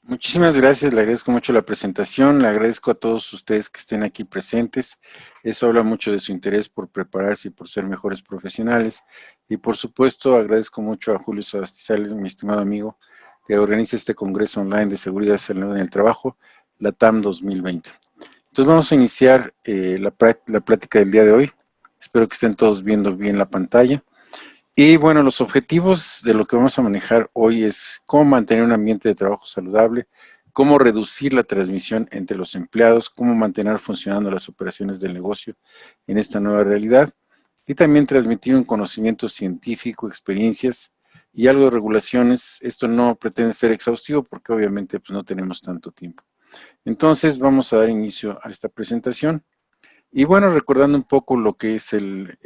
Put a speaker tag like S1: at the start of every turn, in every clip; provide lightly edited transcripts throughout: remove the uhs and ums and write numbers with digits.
S1: Muchísimas gracias, le agradezco mucho la presentación, le agradezco a todos ustedes que estén aquí presentes. Eso habla mucho de su interés por prepararse y por ser mejores profesionales. Y por supuesto, agradezco mucho a Julio Sastizales, mi estimado amigo, que organiza este Congreso Online de Seguridad y Salud en el Trabajo, la TAM 2020. Entonces vamos a iniciar la plática del día de hoy. Espero que estén todos viendo bien la pantalla. Y bueno, los objetivos de lo que vamos a manejar hoy es cómo mantener un ambiente de trabajo saludable, cómo reducir la transmisión entre los empleados, cómo mantener funcionando las operaciones del negocio en esta nueva realidad y también transmitir un conocimiento científico, experiencias y algo de regulaciones. Esto no pretende ser exhaustivo porque obviamente pues, no tenemos tanto tiempo. Entonces vamos a dar inicio a esta presentación. Y bueno, recordando un poco lo que es el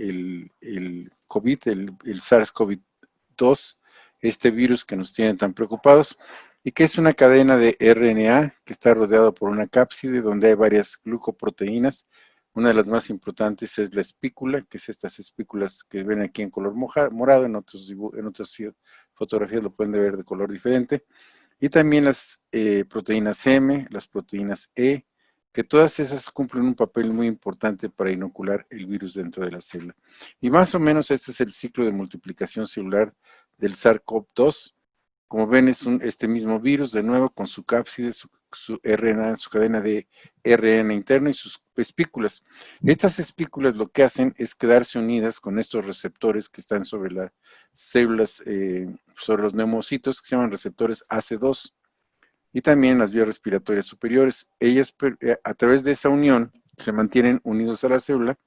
S1: COVID, el SARS-CoV-2, este virus que nos tiene tan preocupados, y que es una cadena de RNA que está rodeado por una cápside donde hay varias glucoproteínas. Una de las más importantes es la espícula, que es estas espículas que ven aquí en color morado, en otras fotografías lo pueden ver de color diferente. Y también las proteínas M, las proteínas E, que todas esas cumplen un papel muy importante para inocular el virus dentro de la célula. Y más o menos este es el ciclo de multiplicación celular del SARS-CoV-2. Como ven, es este mismo virus, de nuevo, con su cápside, su RNA, su cadena de RNA interna y sus espículas. Estas espículas lo que hacen es quedarse unidas con estos receptores que están sobre las células, sobre los neumocitos, que se llaman receptores AC2, y también las vías respiratorias superiores. Ellas, a través de esa unión, se mantienen unidos a la célula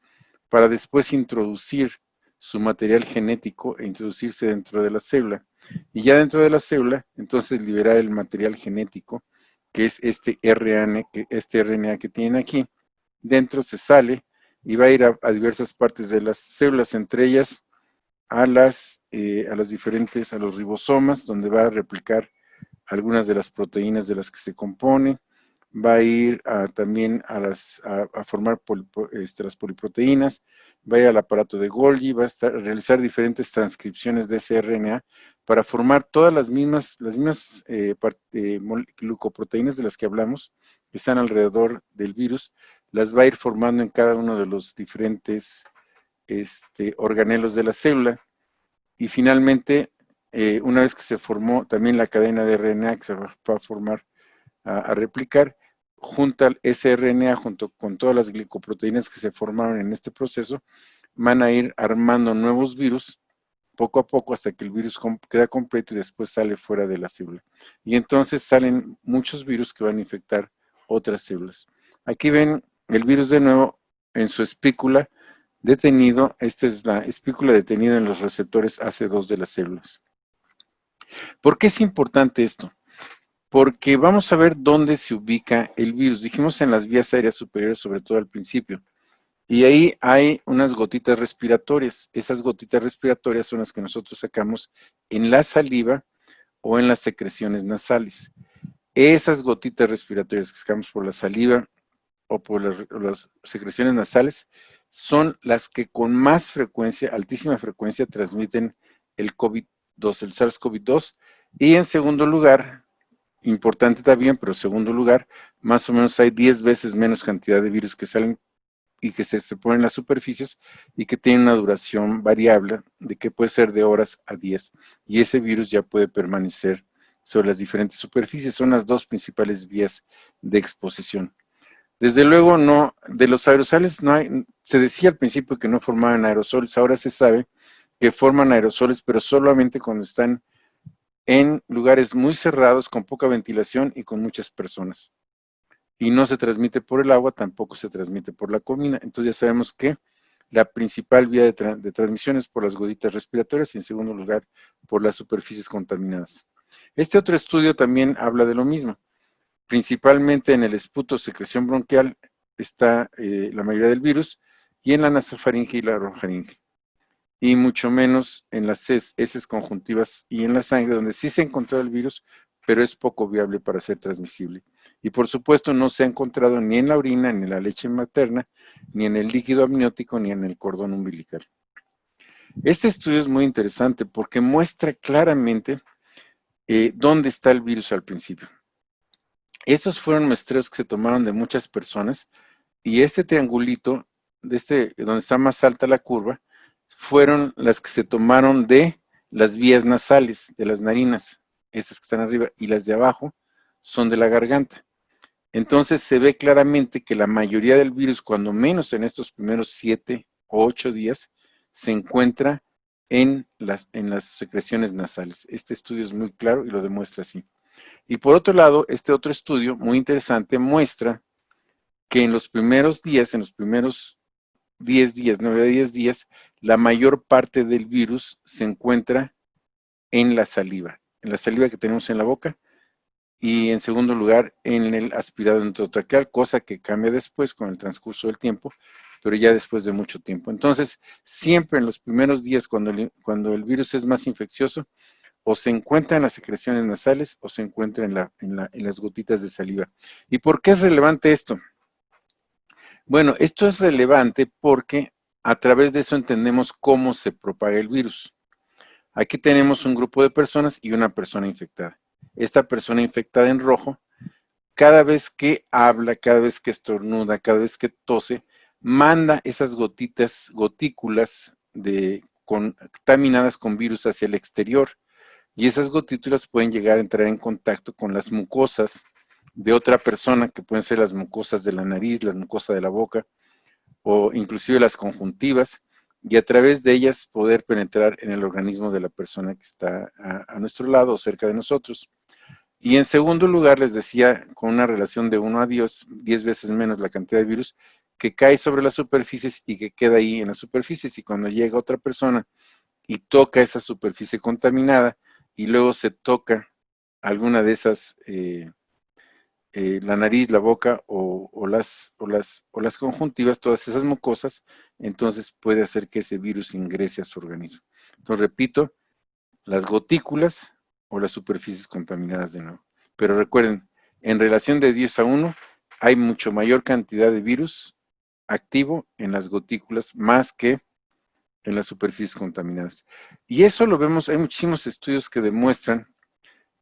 S1: para después introducir su material genético e introducirse dentro de la célula. Y ya dentro de la célula, entonces liberar el material genético, que es este RNA que tienen aquí. Dentro se sale y va a ir a diversas partes de las células, entre ellas a los ribosomas, donde va a replicar algunas de las proteínas de las que se compone, va a ir también a formar las poliproteínas, va a ir al aparato de Golgi, va a realizar diferentes transcripciones de ese RNA para formar todas las mismas glucoproteínas de las que hablamos, que están alrededor del virus, las va a ir formando en cada uno de los diferentes organelos de la célula. Y finalmente, una vez que se formó también la cadena de RNA que se va a formar, a replicar, junta ese RNA junto con todas las glicoproteínas que se formaron en este proceso, van a ir armando nuevos virus poco a poco hasta que el virus queda completo y después sale fuera de la célula. Y entonces salen muchos virus que van a infectar otras células. Aquí ven el virus de nuevo en su espícula detenido. Esta es la espícula detenida en los receptores AC2 de las células. ¿Por qué es importante esto? Porque vamos a ver dónde se ubica el virus. Dijimos en las vías aéreas superiores, sobre todo al principio. Y ahí hay unas gotitas respiratorias. Esas gotitas respiratorias son las que nosotros sacamos en la saliva o en las secreciones nasales. Esas gotitas respiratorias que sacamos por la saliva o por las secreciones nasales son las que con más frecuencia, altísima frecuencia, transmiten el COVID-2, el SARS-CoV-2. Y en segundo lugar, importante también, pero en segundo lugar, más o menos hay 10 veces menos cantidad de virus que salen y que se ponen en las superficies y que tienen una duración variable de que puede ser de horas a días. Y ese virus ya puede permanecer sobre las diferentes superficies. Son las dos principales vías de exposición. Desde luego, no, de los aerosoles no hay, se decía al principio que no formaban aerosoles, ahora se sabe que forman aerosoles, pero solamente cuando están en lugares muy cerrados, con poca ventilación y con muchas personas. Y no se transmite por el agua, tampoco se transmite por la comida. Entonces ya sabemos que la principal vía de transmisión es por las gotitas respiratorias y en segundo lugar por las superficies contaminadas. Este otro estudio también habla de lo mismo. Principalmente en el esputo secreción bronquial está la mayoría del virus y en la nasofaringe y la orofaringe. Y mucho menos en las heces conjuntivas y en la sangre, donde sí se ha encontrado el virus, pero es poco viable para ser transmisible. Y por supuesto no se ha encontrado ni en la orina, ni en la leche materna, ni en el líquido amniótico, ni en el cordón umbilical. Este estudio es muy interesante porque muestra claramente dónde está el virus al principio. Estos fueron muestreos que se tomaron de muchas personas y este triangulito, donde está más alta la curva, fueron las que se tomaron de las vías nasales, de las narinas, estas que están arriba, y las de abajo son de la garganta. Entonces se ve claramente que la mayoría del virus, cuando menos en estos primeros 7 o 8 días, se encuentra en las secreciones nasales. Este estudio es muy claro y lo demuestra así. Y por otro lado, este otro estudio muy interesante muestra que en los primeros días, en los primeros 10 días, 9 a 10 días, la mayor parte del virus se encuentra en la saliva que tenemos en la boca, y en segundo lugar en el aspirado enterotraqueal, cosa que cambia después con el transcurso del tiempo, pero ya después de mucho tiempo. Entonces, siempre en los primeros días, cuando el virus es más infeccioso, o se encuentra en las secreciones nasales o se encuentra en las gotitas de saliva. ¿Y por qué es relevante esto? Bueno, esto es relevante porque a través de eso entendemos cómo se propaga el virus. Aquí tenemos un grupo de personas y una persona infectada. Esta persona infectada en rojo, cada vez que habla, cada vez que estornuda, cada vez que tose, manda esas gotículas contaminadas con virus hacia el exterior. Y esas gotículas pueden llegar a entrar en contacto con las mucosas de otra persona, que pueden ser las mucosas de la nariz, las mucosas de la boca, o inclusive las conjuntivas, y a través de ellas poder penetrar en el organismo de la persona que está a nuestro lado o cerca de nosotros. Y en segundo lugar, les decía, con una relación de 1 a 10 veces menos la cantidad de virus que cae sobre las superficies y que queda ahí en las superficies, y cuando llega otra persona y toca esa superficie contaminada y luego se toca alguna de esas, la nariz, la boca o las conjuntivas, todas esas mucosas, entonces puede hacer que ese virus ingrese a su organismo. Entonces, repito, las gotículas o las superficies contaminadas de nuevo. Pero recuerden, en relación de 10 a 1, hay mucho mayor cantidad de virus activo en las gotículas más que en las superficies contaminadas. Y eso lo vemos, hay muchísimos estudios que demuestran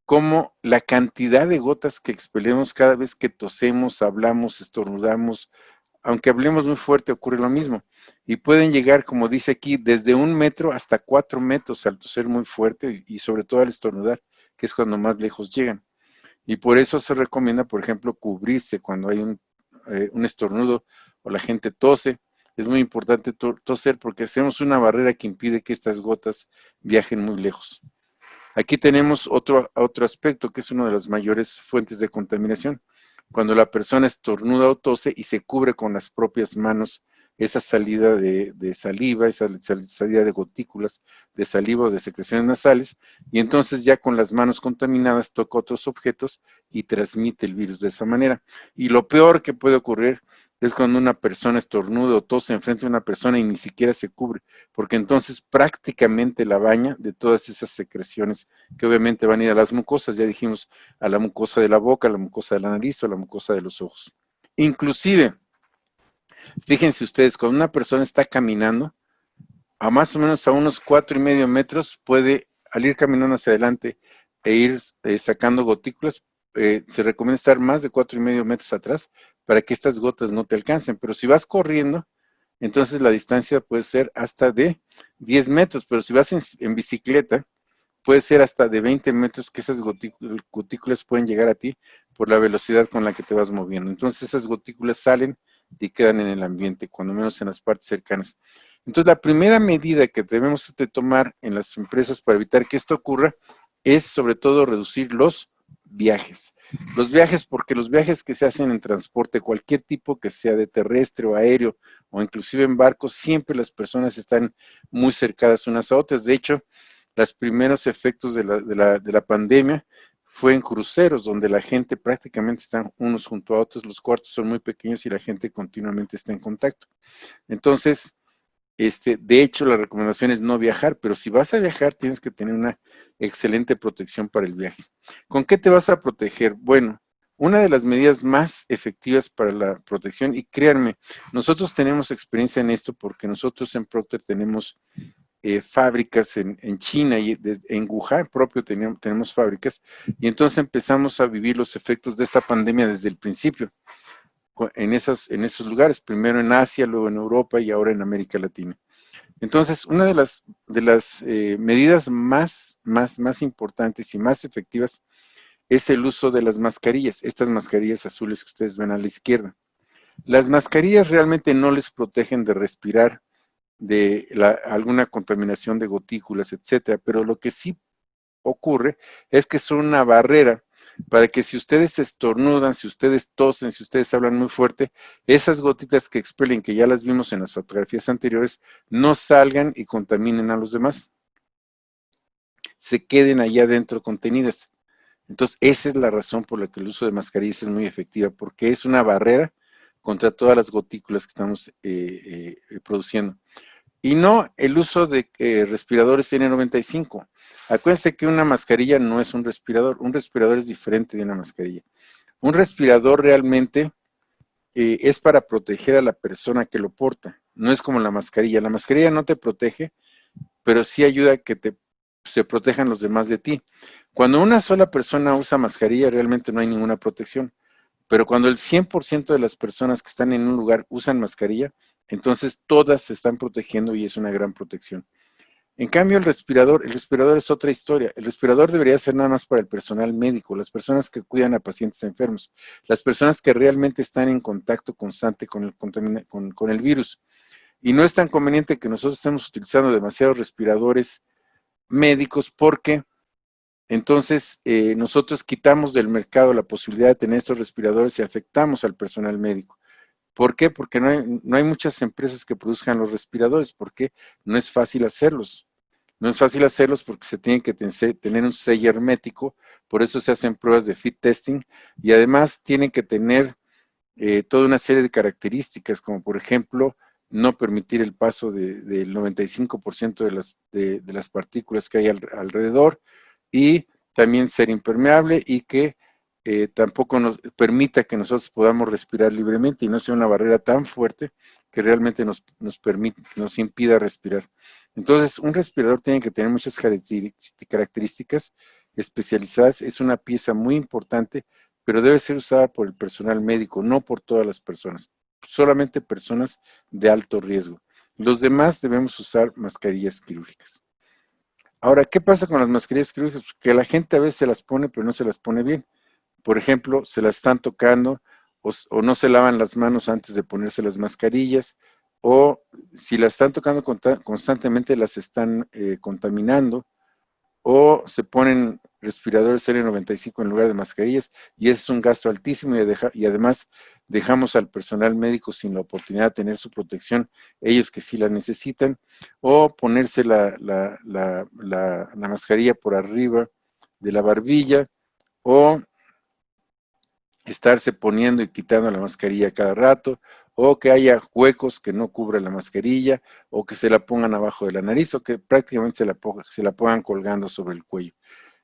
S1: cómo la cantidad de gotas que expelemos cada vez que tosemos, hablamos, estornudamos, aunque hablemos muy fuerte, ocurre lo mismo. Y pueden llegar, como dice aquí, desde 1 metro hasta 4 metros al toser muy fuerte y sobre todo al estornudar, que es cuando más lejos llegan. Y por eso se recomienda, por ejemplo, cubrirse cuando hay un estornudo o la gente tose. Es muy importante toser porque hacemos una barrera que impide que estas gotas viajen muy lejos. Aquí tenemos otro aspecto que es una de las mayores fuentes de contaminación. Cuando la persona estornuda o tose y se cubre con las propias manos esa salida de saliva, esa salida de gotículas de saliva o de secreciones nasales, y entonces ya con las manos contaminadas toca otros objetos y transmite el virus de esa manera. Y lo peor que puede ocurrir es cuando una persona estornuda o tose enfrente de una persona y ni siquiera se cubre, porque entonces prácticamente la baña de todas esas secreciones que obviamente van a ir a las mucosas, ya dijimos, a la mucosa de la boca, a la mucosa de la nariz o a la mucosa de los ojos. Inclusive, fíjense ustedes, cuando una persona está caminando, a más o menos a unos 4,5 metros, puede, al ir caminando hacia adelante e ir sacando gotículas, se recomienda estar más de 4,5 metros atrás para que estas gotas no te alcancen. Pero si vas corriendo, entonces la distancia puede ser hasta de 10 metros, pero si vas en bicicleta, puede ser hasta de 20 metros que esas gotículas pueden llegar a ti por la velocidad con la que te vas moviendo. Entonces esas gotículas salen y quedan en el ambiente, cuando menos en las partes cercanas. Entonces la primera medida que debemos de tomar en las empresas para evitar que esto ocurra es sobre todo reducir los viajes. Los viajes, porque los viajes que se hacen en transporte, cualquier tipo que sea de terrestre o aéreo o inclusive en barcos, siempre las personas están muy cercadas unas a otras. De hecho, los primeros efectos de la pandemia fue en cruceros, donde la gente prácticamente están unos junto a otros, los cuartos son muy pequeños y la gente continuamente está en contacto. Entonces, de hecho, la recomendación es no viajar, pero si vas a viajar tienes que tener una excelente protección para el viaje. ¿Con qué te vas a proteger? Bueno, una de las medidas más efectivas para la protección, y créanme, nosotros tenemos experiencia en esto porque nosotros en Procter tenemos fábricas en China y en Wuhan propio tenemos fábricas, y entonces empezamos a vivir los efectos de esta pandemia desde el principio, en esos lugares, primero en Asia, luego en Europa y ahora en América Latina. Entonces, una de las medidas más importantes y más efectivas es el uso de las mascarillas, estas mascarillas azules que ustedes ven a la izquierda. Las mascarillas realmente no les protegen de respirar de alguna contaminación de gotículas, etcétera, pero lo que sí ocurre es que son una barrera para que si ustedes estornudan, si ustedes tosen, si ustedes hablan muy fuerte, esas gotitas que expelen, que ya las vimos en las fotografías anteriores, no salgan y contaminen a los demás, se queden allá adentro contenidas. Entonces, esa es la razón por la que el uso de mascarillas es muy efectiva, porque es una barrera contra todas las gotículas que estamos produciendo. Y no el uso de respiradores N95. Acuérdense que una mascarilla no es un respirador es diferente de una mascarilla. Un respirador realmente es para proteger a la persona que lo porta, no es como la mascarilla. La mascarilla no te protege, pero sí ayuda a que se protejan los demás de ti. Cuando una sola persona usa mascarilla, realmente no hay ninguna protección. Pero cuando el 100% de las personas que están en un lugar usan mascarilla, entonces todas se están protegiendo y es una gran protección. En cambio, el respirador es otra historia. El respirador debería ser nada más para el personal médico, las personas que cuidan a pacientes enfermos, las personas que realmente están en contacto constante con el virus. Y no es tan conveniente que nosotros estemos utilizando demasiados respiradores médicos porque entonces nosotros quitamos del mercado la posibilidad de tener estos respiradores y afectamos al personal médico. ¿Por qué? Porque no hay muchas empresas que produzcan los respiradores, porque no es fácil hacerlos. No es fácil hacerlos porque se tiene que tener un sello hermético, por eso se hacen pruebas de fit testing y además tienen que tener toda una serie de características, como por ejemplo, no permitir el paso del 95% de las partículas que hay alrededor y también ser impermeable y que tampoco nos permita que nosotros podamos respirar libremente y no sea una barrera tan fuerte que realmente nos impida respirar. Entonces, un respirador tiene que tener muchas características especializadas, es una pieza muy importante, pero debe ser usada por el personal médico, no por todas las personas, solamente personas de alto riesgo. Los demás debemos usar mascarillas quirúrgicas. Ahora, ¿qué pasa con las mascarillas quirúrgicas? Que la gente a veces se las pone, pero no se las pone bien. Por ejemplo, se las están tocando o no se lavan las manos antes de ponerse las mascarillas, o si las están tocando constantemente las están contaminando, o se ponen respiradores N95 en lugar de mascarillas, y ese es un gasto altísimo y además dejamos al personal médico sin la oportunidad de tener su protección, ellos que sí la necesitan, o ponerse la mascarilla por arriba de la barbilla, o estarse poniendo y quitando la mascarilla cada rato, o que haya huecos que no cubran la mascarilla, o que se la pongan abajo de la nariz, o que prácticamente se la pongan colgando sobre el cuello.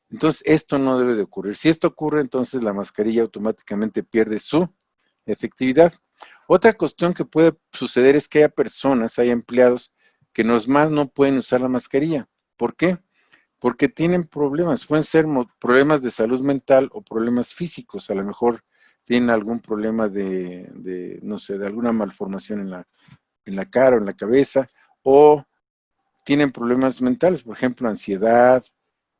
S1: Entonces, esto no debe de ocurrir. Si esto ocurre, entonces la mascarilla automáticamente pierde su efectividad. Otra cuestión que puede suceder es que haya personas, hay empleados que más no pueden usar la mascarilla. ¿Por qué? Porque tienen problemas, pueden ser problemas de salud mental o problemas físicos, a lo mejor tienen algún problema no sé, de alguna malformación en la cara o en la cabeza, o tienen problemas mentales, por ejemplo, ansiedad,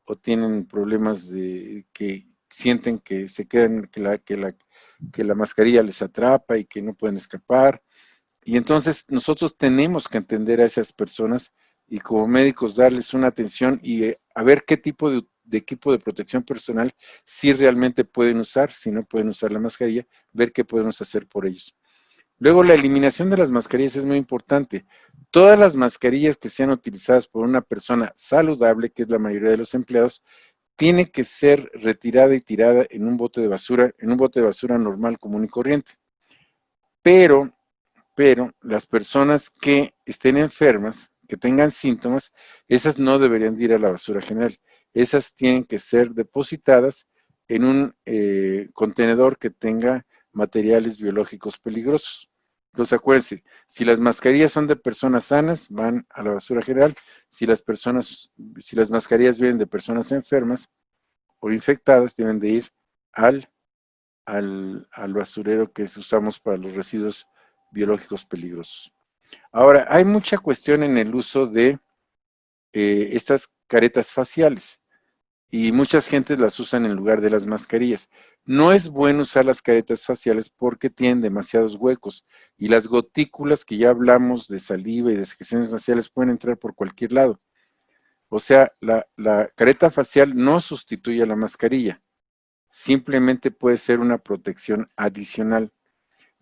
S1: o tienen problemas de que sienten que se quedan, que la mascarilla les atrapa y que no pueden escapar. Y entonces nosotros tenemos que entender a esas personas y como médicos darles una atención y a ver qué tipo de equipo de protección personal si realmente pueden usar, si no pueden usar la mascarilla, ver qué podemos hacer por ellos. Luego, la eliminación de las mascarillas es muy importante. Todas las mascarillas que sean utilizadas por una persona saludable, que es la mayoría de los empleados, tiene que ser retirada y tirada en un bote de basura normal, común y corriente. Pero las personas que estén enfermas, que tengan síntomas, esas no deberían ir a la basura general. Esas tienen que ser depositadas en un contenedor que tenga materiales biológicos peligrosos. Entonces acuérdense, si las mascarillas son de personas sanas, van a la basura general. Si las mascarillas vienen de personas enfermas o infectadas, deben de ir al basurero que usamos para los residuos biológicos peligrosos. Ahora, hay mucha cuestión en el uso de estas caretas faciales y muchas gentes las usan en lugar de las mascarillas. No es bueno usar las caretas faciales porque tienen demasiados huecos y las gotículas que ya hablamos de saliva y de secreciones nasales pueden entrar por cualquier lado. O sea, la careta facial no sustituye a la mascarilla, simplemente puede ser una protección adicional.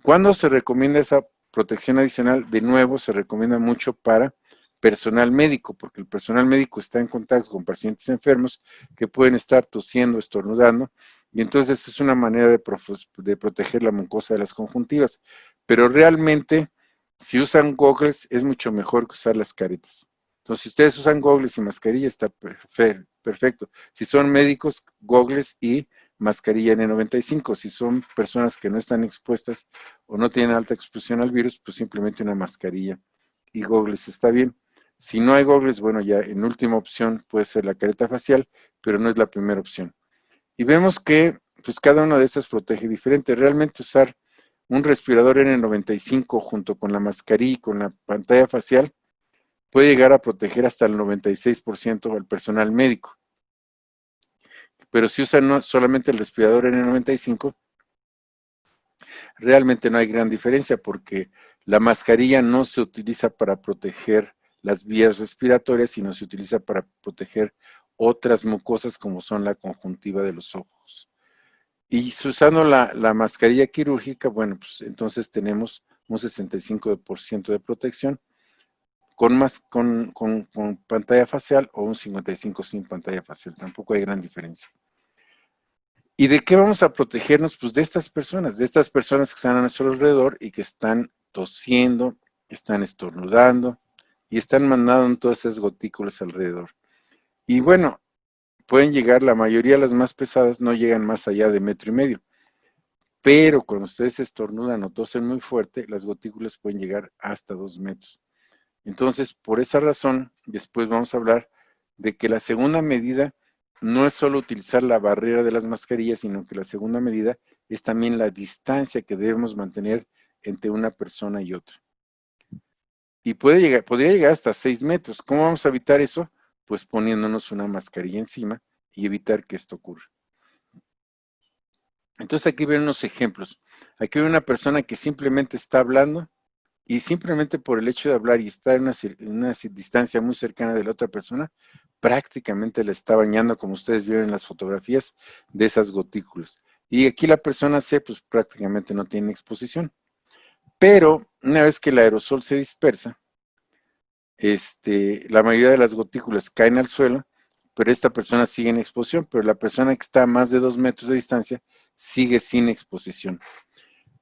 S1: ¿Cuándo se recomienda esa protección adicional? De nuevo, se recomienda mucho para personal médico, porque el personal médico está en contacto con pacientes enfermos que pueden estar tosiendo, estornudando, y entonces es una manera de proteger la mucosa de las conjuntivas. Pero realmente, si usan gogles, es mucho mejor que usar las caretas. Entonces, si ustedes usan gogles y mascarilla, está perfecto. Si son médicos, gogles y mascarilla N95. Si son personas que no están expuestas o no tienen alta exposición al virus, pues simplemente una mascarilla y gogles está bien. Si no hay gogles, bueno, ya en última opción puede ser la careta facial, pero no es la primera opción. Y vemos que pues cada una de estas protege diferente. Realmente usar un respirador N95 junto con la mascarilla y con la pantalla facial puede llegar a proteger hasta el 96% al personal médico. Pero si usan solamente el respirador N95, realmente no hay gran diferencia porque la mascarilla no se utiliza para proteger las vías respiratorias, sino se utiliza para proteger otras mucosas como son la conjuntiva de los ojos. Y si usando la mascarilla quirúrgica, bueno, pues entonces tenemos un 65% de protección con pantalla facial o un 55% sin pantalla facial. Tampoco hay gran diferencia. ¿Y de qué vamos a protegernos? Pues de estas personas que están a nuestro alrededor y que están tosiendo, están estornudando y están mandando todas esas gotículas alrededor. Y bueno, pueden llegar, la mayoría de las más pesadas no llegan más allá de 1,5 metros. Pero cuando ustedes estornudan o tosen muy fuerte, las gotículas pueden llegar hasta 2 metros. Entonces, por esa razón, después vamos a hablar de que la segunda medida no es solo utilizar la barrera de las mascarillas, sino que la segunda medida es también la distancia que debemos mantener entre una persona y otra. Y podría llegar hasta 6 metros. ¿Cómo vamos a evitar eso? Pues poniéndonos una mascarilla encima y evitar que esto ocurra. Entonces aquí ven unos ejemplos. Aquí ven una persona que simplemente está hablando y simplemente por el hecho de hablar y estar en una distancia muy cercana de la otra persona, prácticamente le está bañando, como ustedes vieron en las fotografías, de esas gotículas. Y aquí la persona C, pues prácticamente no tiene exposición. Pero una vez que el aerosol se dispersa, la mayoría de las gotículas caen al suelo, pero esta persona sigue en exposición, pero la persona que está a más de 2 metros de distancia sigue sin exposición.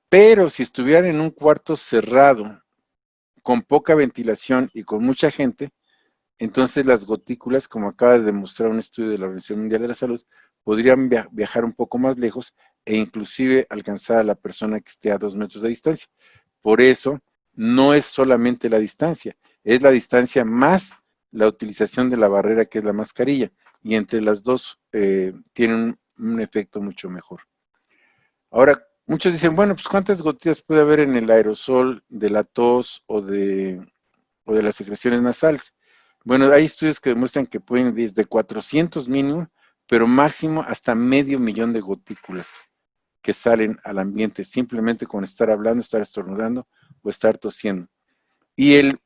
S1: Pero si estuvieran en un cuarto cerrado, con poca ventilación y con mucha gente, entonces las gotículas, como acaba de demostrar un estudio de la Organización Mundial de la Salud, podrían viajar un poco más lejos e inclusive alcanzar a la persona que esté a 2 metros de distancia. Por eso, no es solamente la distancia, es la distancia más la utilización de la barrera que es la mascarilla, y entre las dos tienen un efecto mucho mejor. Ahora, muchos dicen, bueno, pues ¿cuántas gotitas puede haber en el aerosol de la tos o de las secreciones nasales? Bueno, hay estudios que demuestran que pueden desde 400 mínimo, pero máximo hasta 500,000 de gotículas que salen al ambiente simplemente con estar hablando, estar estornudando o estar tosiendo. Y el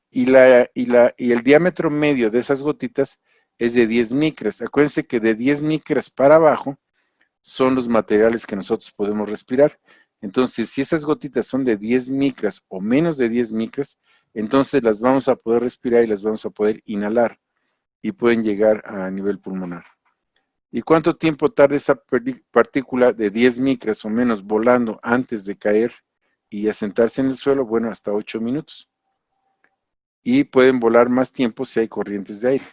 S1: diámetro medio de esas gotitas es de 10 micras. Acuérdense que de 10 micras para abajo son los materiales que nosotros podemos respirar. Entonces, si esas gotitas son de 10 micras o menos de 10 micras, entonces las vamos a poder respirar y las vamos a poder inhalar y pueden llegar a nivel pulmonar. ¿Y cuánto tiempo tarda esa partícula de 10 micras o menos volando antes de caer y asentarse en el suelo? Bueno, hasta 8 minutos. Y pueden volar más tiempo si hay corrientes de aire.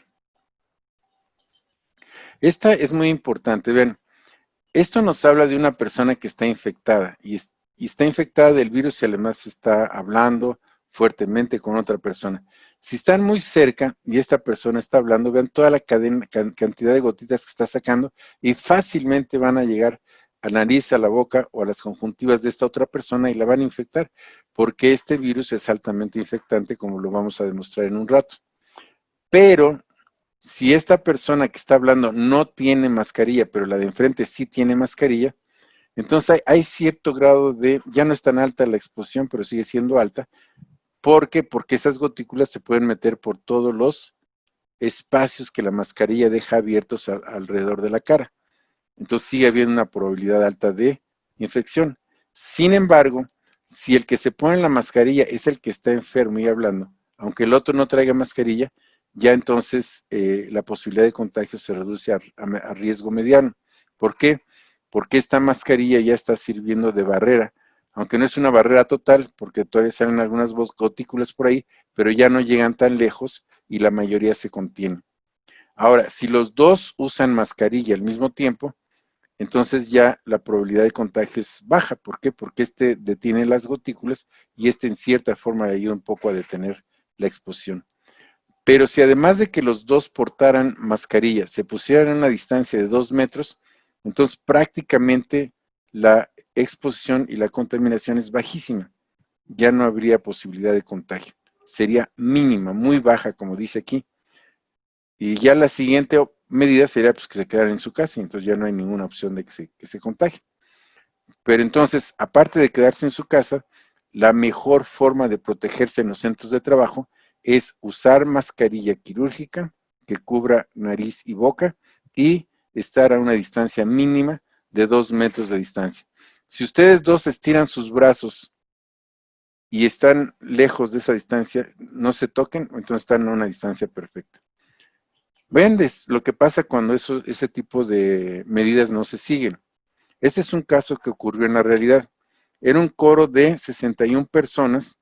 S1: Esta es muy importante, vean. Esto nos habla de una persona que está infectada y y está infectada del virus y además está hablando fuertemente con otra persona. Si están muy cerca y esta persona está hablando, vean toda la cantidad de gotitas que está sacando y fácilmente van a llegar a la nariz, a la boca o a las conjuntivas de esta otra persona y la van a infectar, porque este virus es altamente infectante, como lo vamos a demostrar en un rato. Pero si esta persona que está hablando no tiene mascarilla, pero la de enfrente sí tiene mascarilla, entonces hay cierto grado de, ya no es tan alta la exposición, pero sigue siendo alta. ¿Por qué? Porque esas gotículas se pueden meter por todos los espacios que la mascarilla deja abiertos alrededor de la cara. Entonces sigue habiendo una probabilidad alta de infección. Sin embargo, si el que se pone la mascarilla es el que está enfermo y hablando, aunque el otro no traiga mascarilla, ya entonces la posibilidad de contagio se reduce a riesgo mediano. ¿Por qué? Porque esta mascarilla ya está sirviendo de barrera, aunque no es una barrera total, porque todavía salen algunas gotículas por ahí, pero ya no llegan tan lejos y la mayoría se contiene. Ahora, si los dos usan mascarilla al mismo tiempo, entonces ya la probabilidad de contagio es baja. ¿Por qué? Porque este detiene las gotículas y este en cierta forma ayuda un poco a detener la exposición. Pero si además de que los dos portaran mascarilla, se pusieran a una distancia de 2 metros, entonces prácticamente la exposición y la contaminación es bajísima. Ya no habría posibilidad de contagio. Sería mínima, muy baja, como dice aquí. Y ya la siguiente medida sería pues, que se quedaran en su casa y entonces ya no hay ninguna opción de que se contagien. Pero entonces, aparte de quedarse en su casa, la mejor forma de protegerse en los centros de trabajo es usar mascarilla quirúrgica que cubra nariz y boca y estar a una distancia mínima de 2 metros de distancia. Si ustedes dos estiran sus brazos y están lejos de esa distancia, no se toquen, entonces están a una distancia perfecta. Ven lo que pasa cuando ese tipo de medidas no se siguen. Este es un caso que ocurrió en la realidad. Era un coro de 61 personas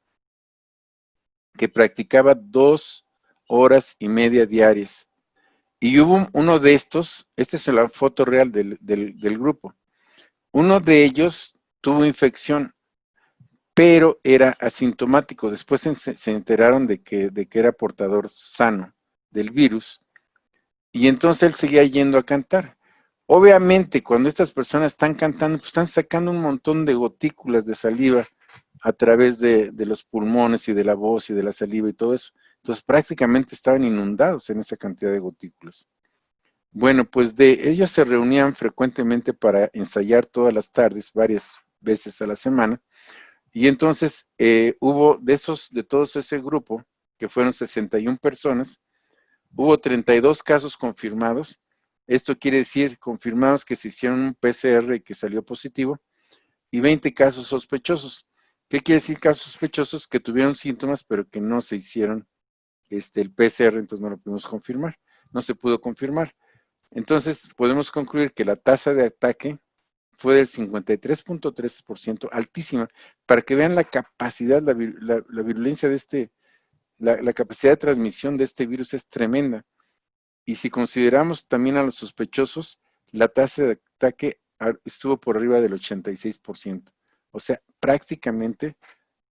S1: que practicaba 2 horas y media diarias. Y hubo uno de estos, esta es la foto real del grupo. Uno de ellos tuvo infección, pero era asintomático. Después se enteraron de que era portador sano del virus. Y entonces él seguía yendo a cantar. Obviamente, cuando estas personas están cantando, pues están sacando un montón de gotículas de saliva a través de los pulmones y de la voz y de la saliva y todo eso. Entonces prácticamente estaban inundados en esa cantidad de gotículas. Bueno, pues ellos se reunían frecuentemente para ensayar todas las tardes, varias veces a la semana, y entonces hubo de todos ese grupo, que fueron 61 personas, hubo 32 casos confirmados. Esto quiere decir confirmados que se hicieron un PCR y que salió positivo, y 20 casos sospechosos. ¿Qué quiere decir casos sospechosos? Que tuvieron síntomas, pero que no se hicieron el PCR, entonces no lo pudimos confirmar, no se pudo confirmar. Entonces podemos concluir que la tasa de ataque fue del 53.3%, altísima, para que vean la capacidad, la virulencia de la capacidad de transmisión de este virus es tremenda. Y si consideramos también a los sospechosos, la tasa de ataque estuvo por arriba del 86%. O sea, prácticamente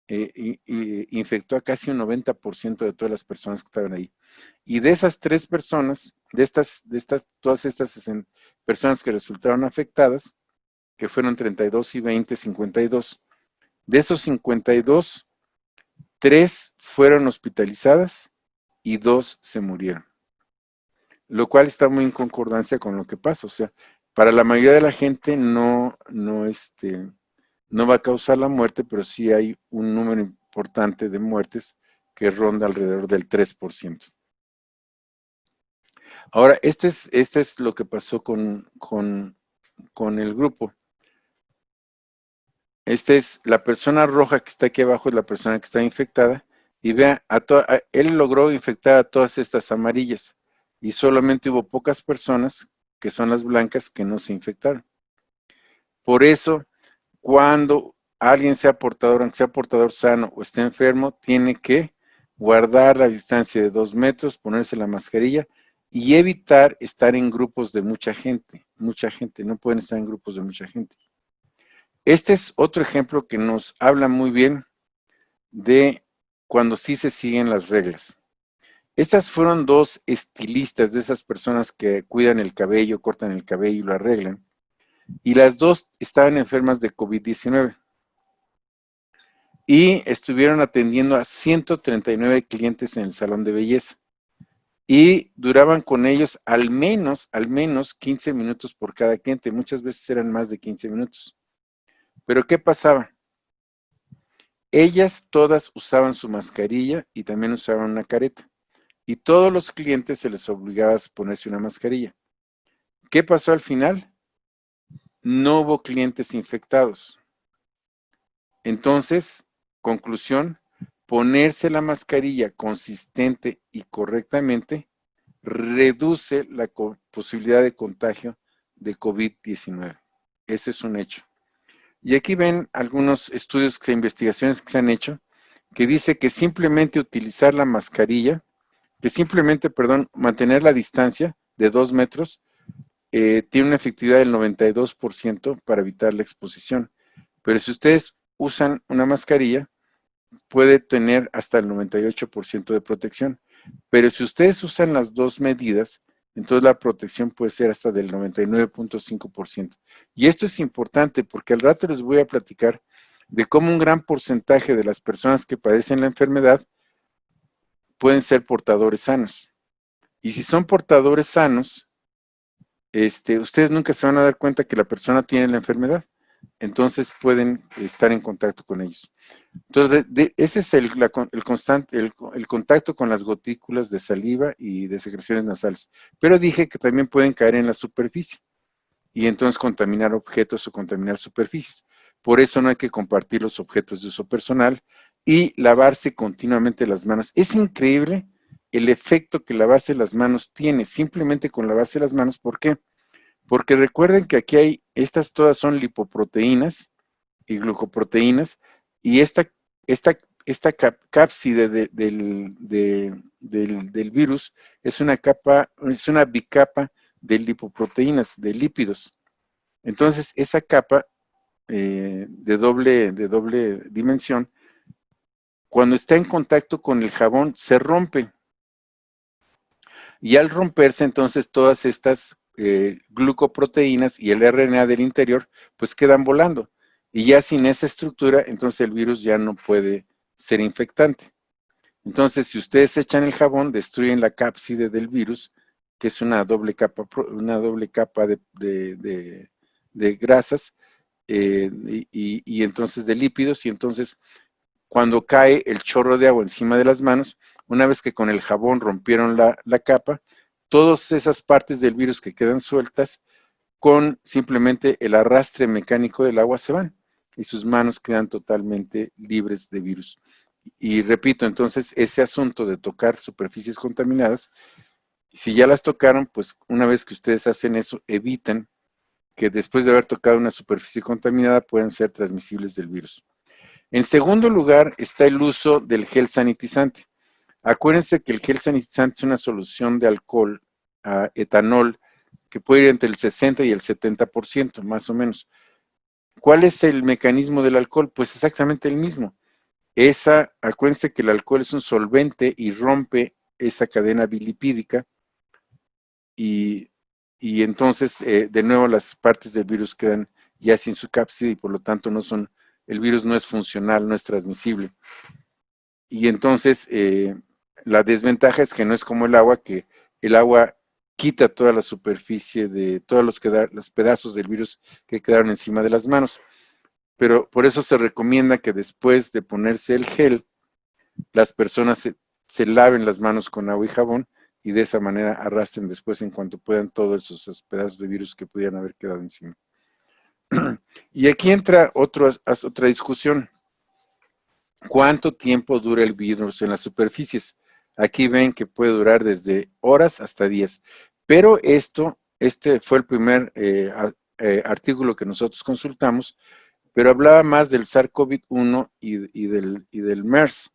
S1: infectó a casi un 90% de todas las personas que estaban ahí. Y de esas 3 personas, todas estas personas que resultaron afectadas, que fueron 32 y 20, 52, de esos 52, 3 fueron hospitalizadas y 2 se murieron. Lo cual está muy en concordancia con lo que pasa. O sea, para la mayoría de la gente no va a causar la muerte, pero sí hay un número importante de muertes que ronda alrededor del 3%. Ahora, este es lo que pasó con el grupo. Esta es la persona roja que está aquí abajo, es la persona que está infectada, y vea, él logró infectar a todas estas amarillas, y solamente hubo pocas personas, que son las blancas, que no se infectaron. Por eso, cuando alguien sea portador, aunque sea portador sano o esté enfermo, tiene que guardar la distancia de 2 metros, ponerse la mascarilla y evitar estar en grupos de mucha gente, no pueden estar en grupos de mucha gente. Este es otro ejemplo que nos habla muy bien de cuando sí se siguen las reglas. Estas fueron dos estilistas de esas personas que cuidan el cabello, cortan el cabello y lo arreglan. Y las dos estaban enfermas de COVID-19. Y estuvieron atendiendo a 139 clientes en el salón de belleza. Y duraban con ellos al menos 15 minutos por cada cliente. Muchas veces eran más de 15 minutos. Pero ¿qué pasaba? Ellas todas usaban su mascarilla y también usaban una careta. Y todos los clientes se les obligaba a ponerse una mascarilla. ¿Qué pasó al final? No hubo clientes infectados. Entonces, conclusión, ponerse la mascarilla consistente y correctamente reduce la posibilidad de contagio de COVID-19. Ese es un hecho. Y aquí ven algunos estudios, investigaciones que se han hecho, que dice que simplemente utilizar la mascarilla, mantener la distancia de 2 metros, tiene una efectividad del 92% para evitar la exposición. Pero si ustedes usan una mascarilla, puede tener hasta el 98% de protección. Pero si ustedes usan las dos medidas, entonces la protección puede ser hasta del 99.5%. Y esto es importante porque al rato les voy a platicar de cómo un gran porcentaje de las personas que padecen la enfermedad pueden ser portadores sanos. Y si son portadores sanos, ustedes nunca se van a dar cuenta que la persona tiene la enfermedad. Entonces pueden estar en contacto con ellos. Entonces, ese es el contacto con las gotículas de saliva y de secreciones nasales. Pero dije que también pueden caer en la superficie y entonces contaminar objetos o contaminar superficies. Por eso no hay que compartir los objetos de uso personal y lavarse continuamente las manos. Es increíble el efecto que lavarse las manos tiene, simplemente con lavarse las manos. ¿Por qué? Porque recuerden que aquí hay, estas todas son lipoproteínas y glucoproteínas, y esta cápside del virus es una bicapa de lipoproteínas, de lípidos. Entonces, esa capa de doble dimensión, cuando está en contacto con el jabón, se rompe. Y al romperse, entonces, todas estas glucoproteínas y el RNA del interior, pues quedan volando. Y ya sin esa estructura, entonces el virus ya no puede ser infectante. Entonces, si ustedes echan el jabón, destruyen la cápside del virus, que es una doble capa de grasas y entonces de lípidos, y entonces cuando cae el chorro de agua encima de las manos, una vez que con el jabón rompieron la capa, todas esas partes del virus que quedan sueltas, con simplemente el arrastre mecánico del agua se van y sus manos quedan totalmente libres de virus. Y repito, entonces, ese asunto de tocar superficies contaminadas, si ya las tocaron, pues una vez que ustedes hacen eso, evitan que después de haber tocado una superficie contaminada puedan ser transmisibles del virus. En segundo lugar está el uso del gel sanitizante. Acuérdense que el gel sanitizante es una solución de alcohol a etanol que puede ir entre el 60 y el 70%, más o menos. ¿Cuál es el mecanismo del alcohol? Pues exactamente el mismo. Acuérdense que el alcohol es un solvente y rompe esa cadena bilipídica y, y entonces de nuevo las partes del virus quedan ya sin su cápside y por lo tanto el virus no es funcional, no es transmisible. Y entonces la desventaja es que no es como el agua, que el agua quita toda la superficie de todos los pedazos del virus que quedaron encima de las manos. Pero por eso se recomienda que después de ponerse el gel, las personas se laven las manos con agua y jabón y de esa manera arrastren después en cuanto puedan todos esos pedazos de virus que pudieran haber quedado encima. Y aquí entra otra discusión. ¿Cuánto tiempo dura el virus en las superficies? Aquí ven que puede durar desde horas hasta días. Pero este fue el primer artículo que nosotros consultamos, pero hablaba más del SARS-CoV-1 y del MERS.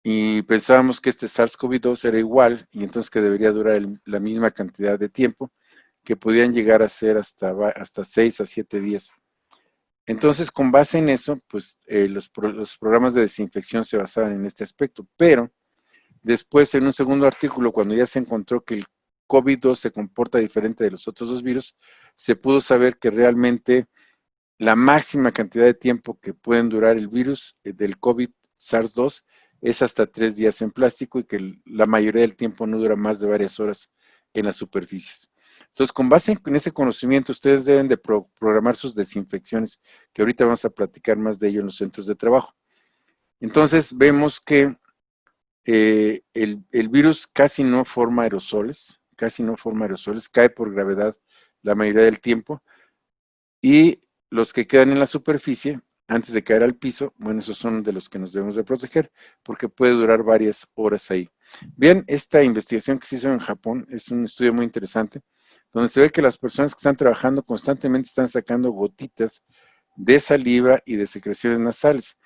S1: Y pensábamos que este SARS-CoV-2 era igual y entonces que debería durar la misma cantidad de tiempo, que podían llegar a ser hasta 6 a 7 días. Entonces, con base en eso, pues los programas de desinfección se basaban en este aspecto, pero después, en un segundo artículo, cuando ya se encontró que el COVID-2 se comporta diferente de los otros dos virus, se pudo saber que realmente la máxima cantidad de tiempo que pueden durar el virus del COVID SARS-2 es hasta 3 días en plástico y que la mayoría del tiempo no dura más de varias horas en las superficies. Entonces, con base en ese conocimiento, ustedes deben de programar sus desinfecciones, que ahorita vamos a platicar más de ello en los centros de trabajo. Entonces, vemos que el virus casi no forma aerosoles, cae por gravedad la mayoría del tiempo, y los que quedan en la superficie, antes de caer al piso, bueno, esos son de los que nos debemos de proteger, porque puede durar varias horas ahí. Bien, esta investigación que se hizo en Japón es un estudio muy interesante, donde se ve que las personas que están trabajando constantemente están sacando gotitas de saliva y de secreciones nasales.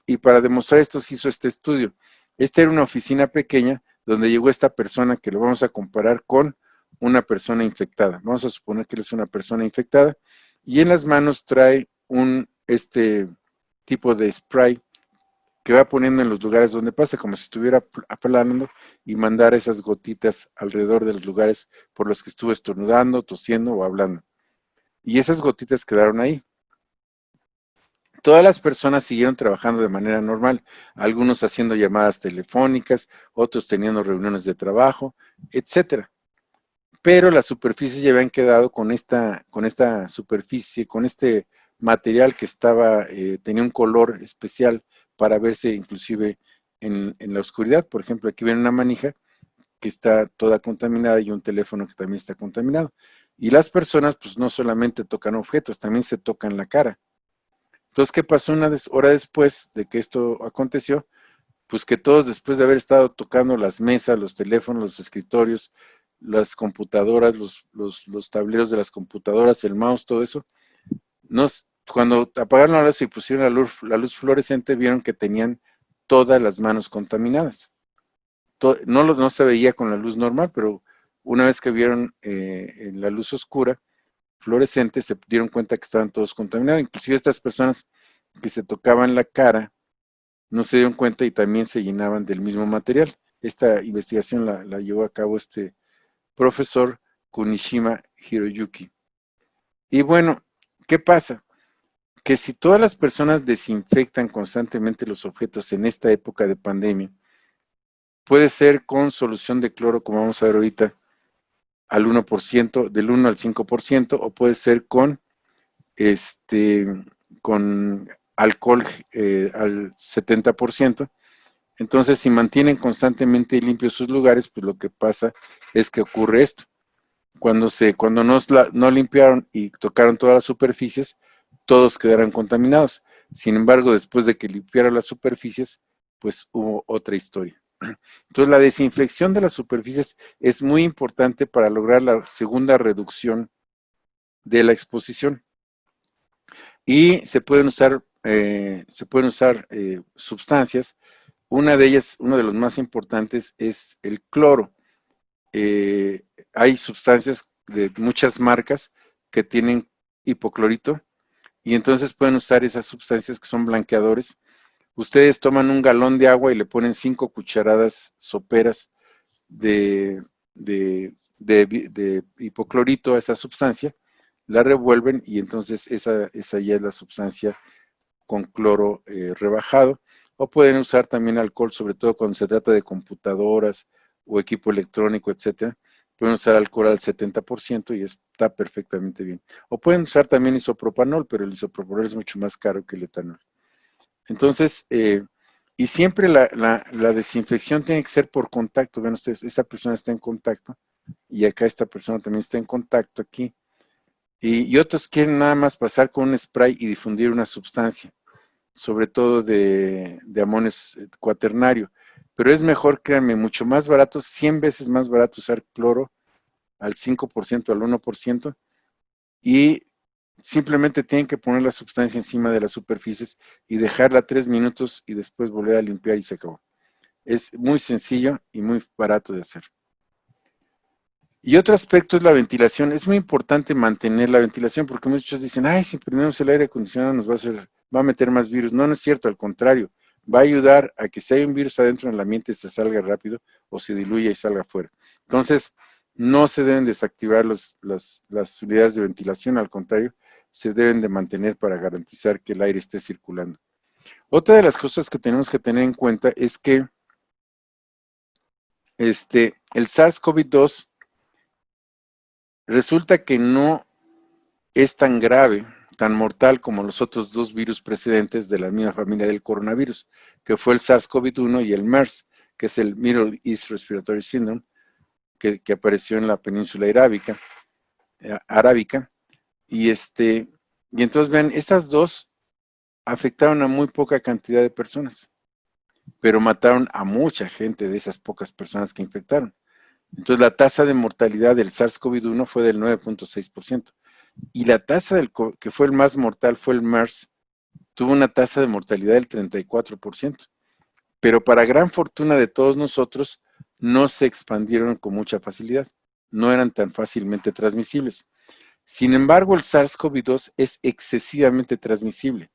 S1: Y para demostrar esto se hizo este estudio. Esta era una oficina pequeña donde llegó esta persona que lo vamos a comparar con una persona infectada. Vamos a suponer que él es una persona infectada y en las manos trae este tipo de spray que va poniendo en los lugares donde pasa, como si estuviera aplanando y mandar esas gotitas alrededor de los lugares por los que estuvo estornudando, tosiendo o hablando. Y esas gotitas quedaron ahí. Todas las personas siguieron trabajando de manera normal, algunos haciendo llamadas telefónicas, otros teniendo reuniones de trabajo, etcétera. Pero las superficies ya habían quedado con esta superficie, con este material que tenía un color especial para verse inclusive en la oscuridad. Por ejemplo, aquí ven una manija que está toda contaminada y un teléfono que también está contaminado. Y las personas pues no solamente tocan objetos, también se tocan la cara. Entonces, ¿qué pasó una hora después de que esto aconteció? Pues que todos después de haber estado tocando las mesas, los teléfonos, los escritorios, las computadoras, los tableros de las computadoras, el mouse, todo eso, cuando apagaron la luz y pusieron la luz fluorescente, vieron que tenían todas las manos contaminadas. No se veía con la luz normal, pero una vez que vieron en la luz oscura, fluorescente, se dieron cuenta que estaban todos contaminados. Inclusive estas personas que se tocaban la cara, no se dieron cuenta y también se llenaban del mismo material. Esta investigación la llevó a cabo este profesor Kunishima Hiroyuki. Y bueno, ¿qué pasa? Que si todas las personas desinfectan constantemente los objetos en esta época de pandemia, puede ser con solución de cloro, como vamos a ver ahorita, al 1%, del 1 al 5%, o puede ser con alcohol al 70%. Entonces, si mantienen constantemente limpios sus lugares, pues lo que pasa es que ocurre esto. Cuando no limpiaron y tocaron todas las superficies, todos quedaron contaminados. Sin embargo, después de que limpiaron las superficies, pues hubo otra historia. Entonces, la desinfección de las superficies es muy importante para lograr la segunda reducción de la exposición. Y se pueden usar sustancias. Una de ellas, uno de los más importantes, es el cloro. Hay sustancias de muchas marcas que tienen hipoclorito y entonces pueden usar esas sustancias que son blanqueadores. Ustedes toman un galón de agua y le ponen 5 cucharadas soperas de hipoclorito a esa sustancia, la revuelven y entonces esa ya es la sustancia con cloro rebajado. O pueden usar también alcohol, sobre todo cuando se trata de computadoras o equipo electrónico, etcétera. Pueden usar alcohol al 70% y está perfectamente bien. O pueden usar también isopropanol, pero el isopropanol es mucho más caro que el etanol. Entonces, y siempre la desinfección tiene que ser por contacto. Ven ustedes, esa persona está en contacto y acá esta persona también está en contacto aquí. Y otros quieren nada más pasar con un spray y difundir una sustancia, sobre todo de amonio cuaternario. Pero es mejor, créanme, mucho más barato, 100 veces más barato usar cloro al 5%, al 1%, y simplemente tienen que poner la sustancia encima de las superficies y dejarla 3 minutos y después volver a limpiar y se acabó. Es muy sencillo y muy barato de hacer. Y otro aspecto es la ventilación. Es muy importante mantener la ventilación porque muchos dicen, ay, si prendemos el aire acondicionado nos va a meter más virus. No, no es cierto, al contrario, va a ayudar a que si hay un virus adentro del ambiente se salga rápido o se diluya y salga afuera. Entonces, no se deben desactivar las unidades de ventilación, al contrario, se deben de mantener para garantizar que el aire esté circulando. Otra de las cosas que tenemos que tener en cuenta es que el SARS-CoV-2 resulta que no es tan grave, tan mortal como los otros dos virus precedentes de la misma familia del coronavirus, que fue el SARS-CoV-1 y el MERS, que es el Middle East Respiratory Syndrome, que apareció en la península arábica. Y entonces vean, estas dos afectaron a muy poca cantidad de personas, pero mataron a mucha gente de esas pocas personas que infectaron. Entonces la tasa de mortalidad del SARS-CoV-1 fue del 9.6%. Y la tasa que fue el más mortal fue el MERS, tuvo una tasa de mortalidad del 34%. Pero para gran fortuna de todos nosotros, no se expandieron con mucha facilidad, no eran tan fácilmente transmisibles. Sin embargo, el SARS-CoV-2 es excesivamente transmisible.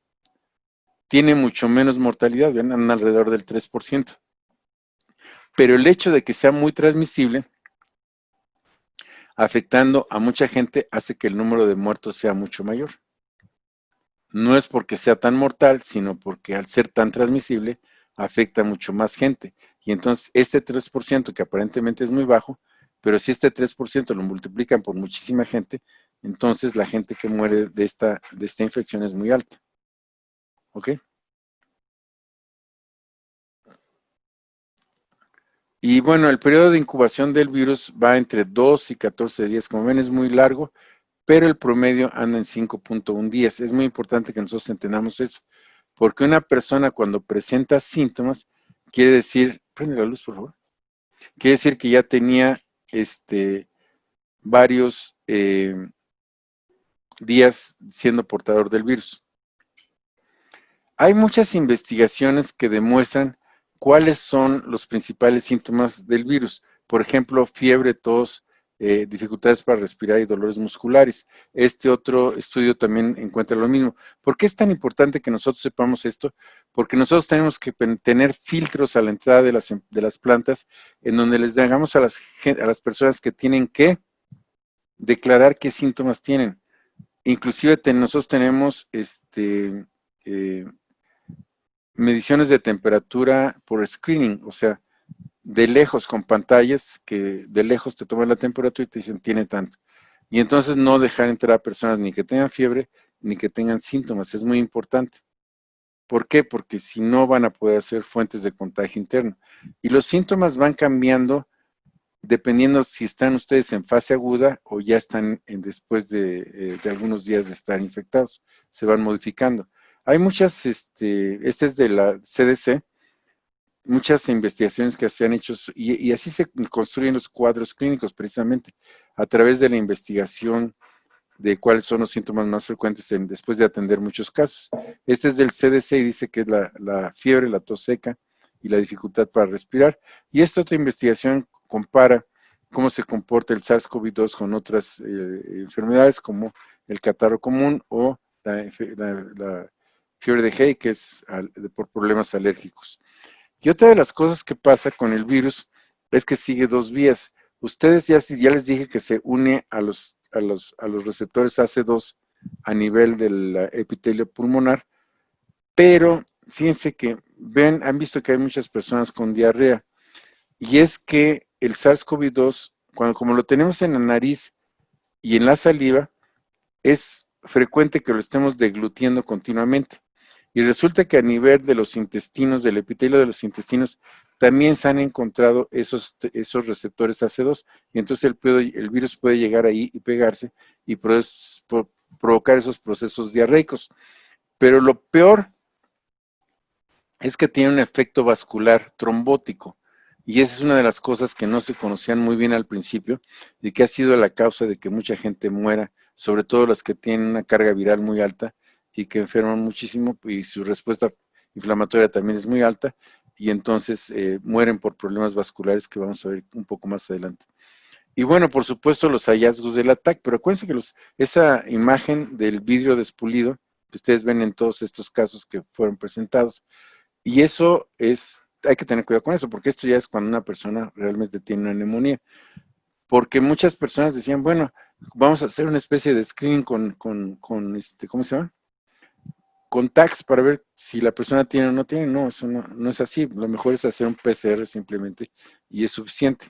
S1: Tiene mucho menos mortalidad, ven, alrededor del 3%. Pero el hecho de que sea muy transmisible, afectando a mucha gente, hace que el número de muertos sea mucho mayor. No es porque sea tan mortal, sino porque al ser tan transmisible, afecta a mucho más gente. Y entonces este 3%, que aparentemente es muy bajo, pero si este 3% lo multiplican por muchísima gente, entonces la gente que muere de esta infección es muy alta. ¿Ok? Y bueno, el periodo de incubación del virus va entre 2 y 14 días. Como ven, es muy largo, pero el promedio anda en 5.1 días. Es muy importante que nosotros entendamos eso, porque una persona cuando presenta síntomas, quiere decir, prende la luz por favor, quiere decir que ya tenía varios días siendo portador del virus. Hay muchas investigaciones que demuestran cuáles son los principales síntomas del virus. Por ejemplo, fiebre, tos, dificultades para respirar y dolores musculares. Este otro estudio también encuentra lo mismo. ¿Por qué es tan importante que nosotros sepamos esto? Porque nosotros tenemos que tener filtros a la entrada de las plantas en donde les hagamos a las personas que tienen que declarar qué síntomas tienen. Inclusive nosotros tenemos mediciones de temperatura por screening, o sea, de lejos con pantallas que de lejos te toman la temperatura y te dicen tiene tanto. Y entonces no dejar entrar a personas ni que tengan fiebre ni que tengan síntomas, es muy importante. ¿Por qué? Porque si no van a poder ser fuentes de contagio interno. Y los síntomas van cambiando dependiendo si están ustedes en fase aguda o ya están después de algunos días de estar infectados, se van modificando. Hay muchas, este es de la CDC, muchas investigaciones que se han hecho y así se construyen los cuadros clínicos precisamente a través de la investigación de cuáles son los síntomas más frecuentes después de atender muchos casos. Este es del CDC y dice que es la fiebre, la tos seca y la dificultad para respirar. Y esta otra investigación compara cómo se comporta el SARS-CoV-2 con otras enfermedades como el catarro común o la fiebre de Hay, que es por problemas alérgicos. Y otra de las cosas que pasa con el virus es que sigue dos vías. Ustedes ya les dije que se une a los receptores AC2 a nivel del epitelio pulmonar, pero fíjense que han visto que hay muchas personas con diarrea, y es que el SARS-CoV-2, como lo tenemos en la nariz y en la saliva, es frecuente que lo estemos deglutiendo continuamente. Y resulta que a nivel de los intestinos, del epitelio de los intestinos, también se han encontrado esos receptores AC2, y entonces el virus puede llegar ahí y pegarse y provocar esos procesos diarreicos. Pero lo peor es que tiene un efecto vascular trombótico, y esa es una de las cosas que no se conocían muy bien al principio y que ha sido la causa de que mucha gente muera, sobre todo las que tienen una carga viral muy alta y que enferman muchísimo y su respuesta inflamatoria también es muy alta, y entonces mueren por problemas vasculares que vamos a ver un poco más adelante. Y bueno, por supuesto, los hallazgos del ataque, pero acuérdense que esa imagen del vidrio despulido que ustedes ven en todos estos casos que fueron presentados, y eso hay que tener cuidado con eso, porque esto ya es cuando una persona realmente tiene una neumonía, porque muchas personas decían, bueno, vamos a hacer una especie de screening con ¿cómo se llama? Con tags para ver si la persona tiene o no tiene. No, eso no es así. Lo mejor es hacer un PCR simplemente y es suficiente.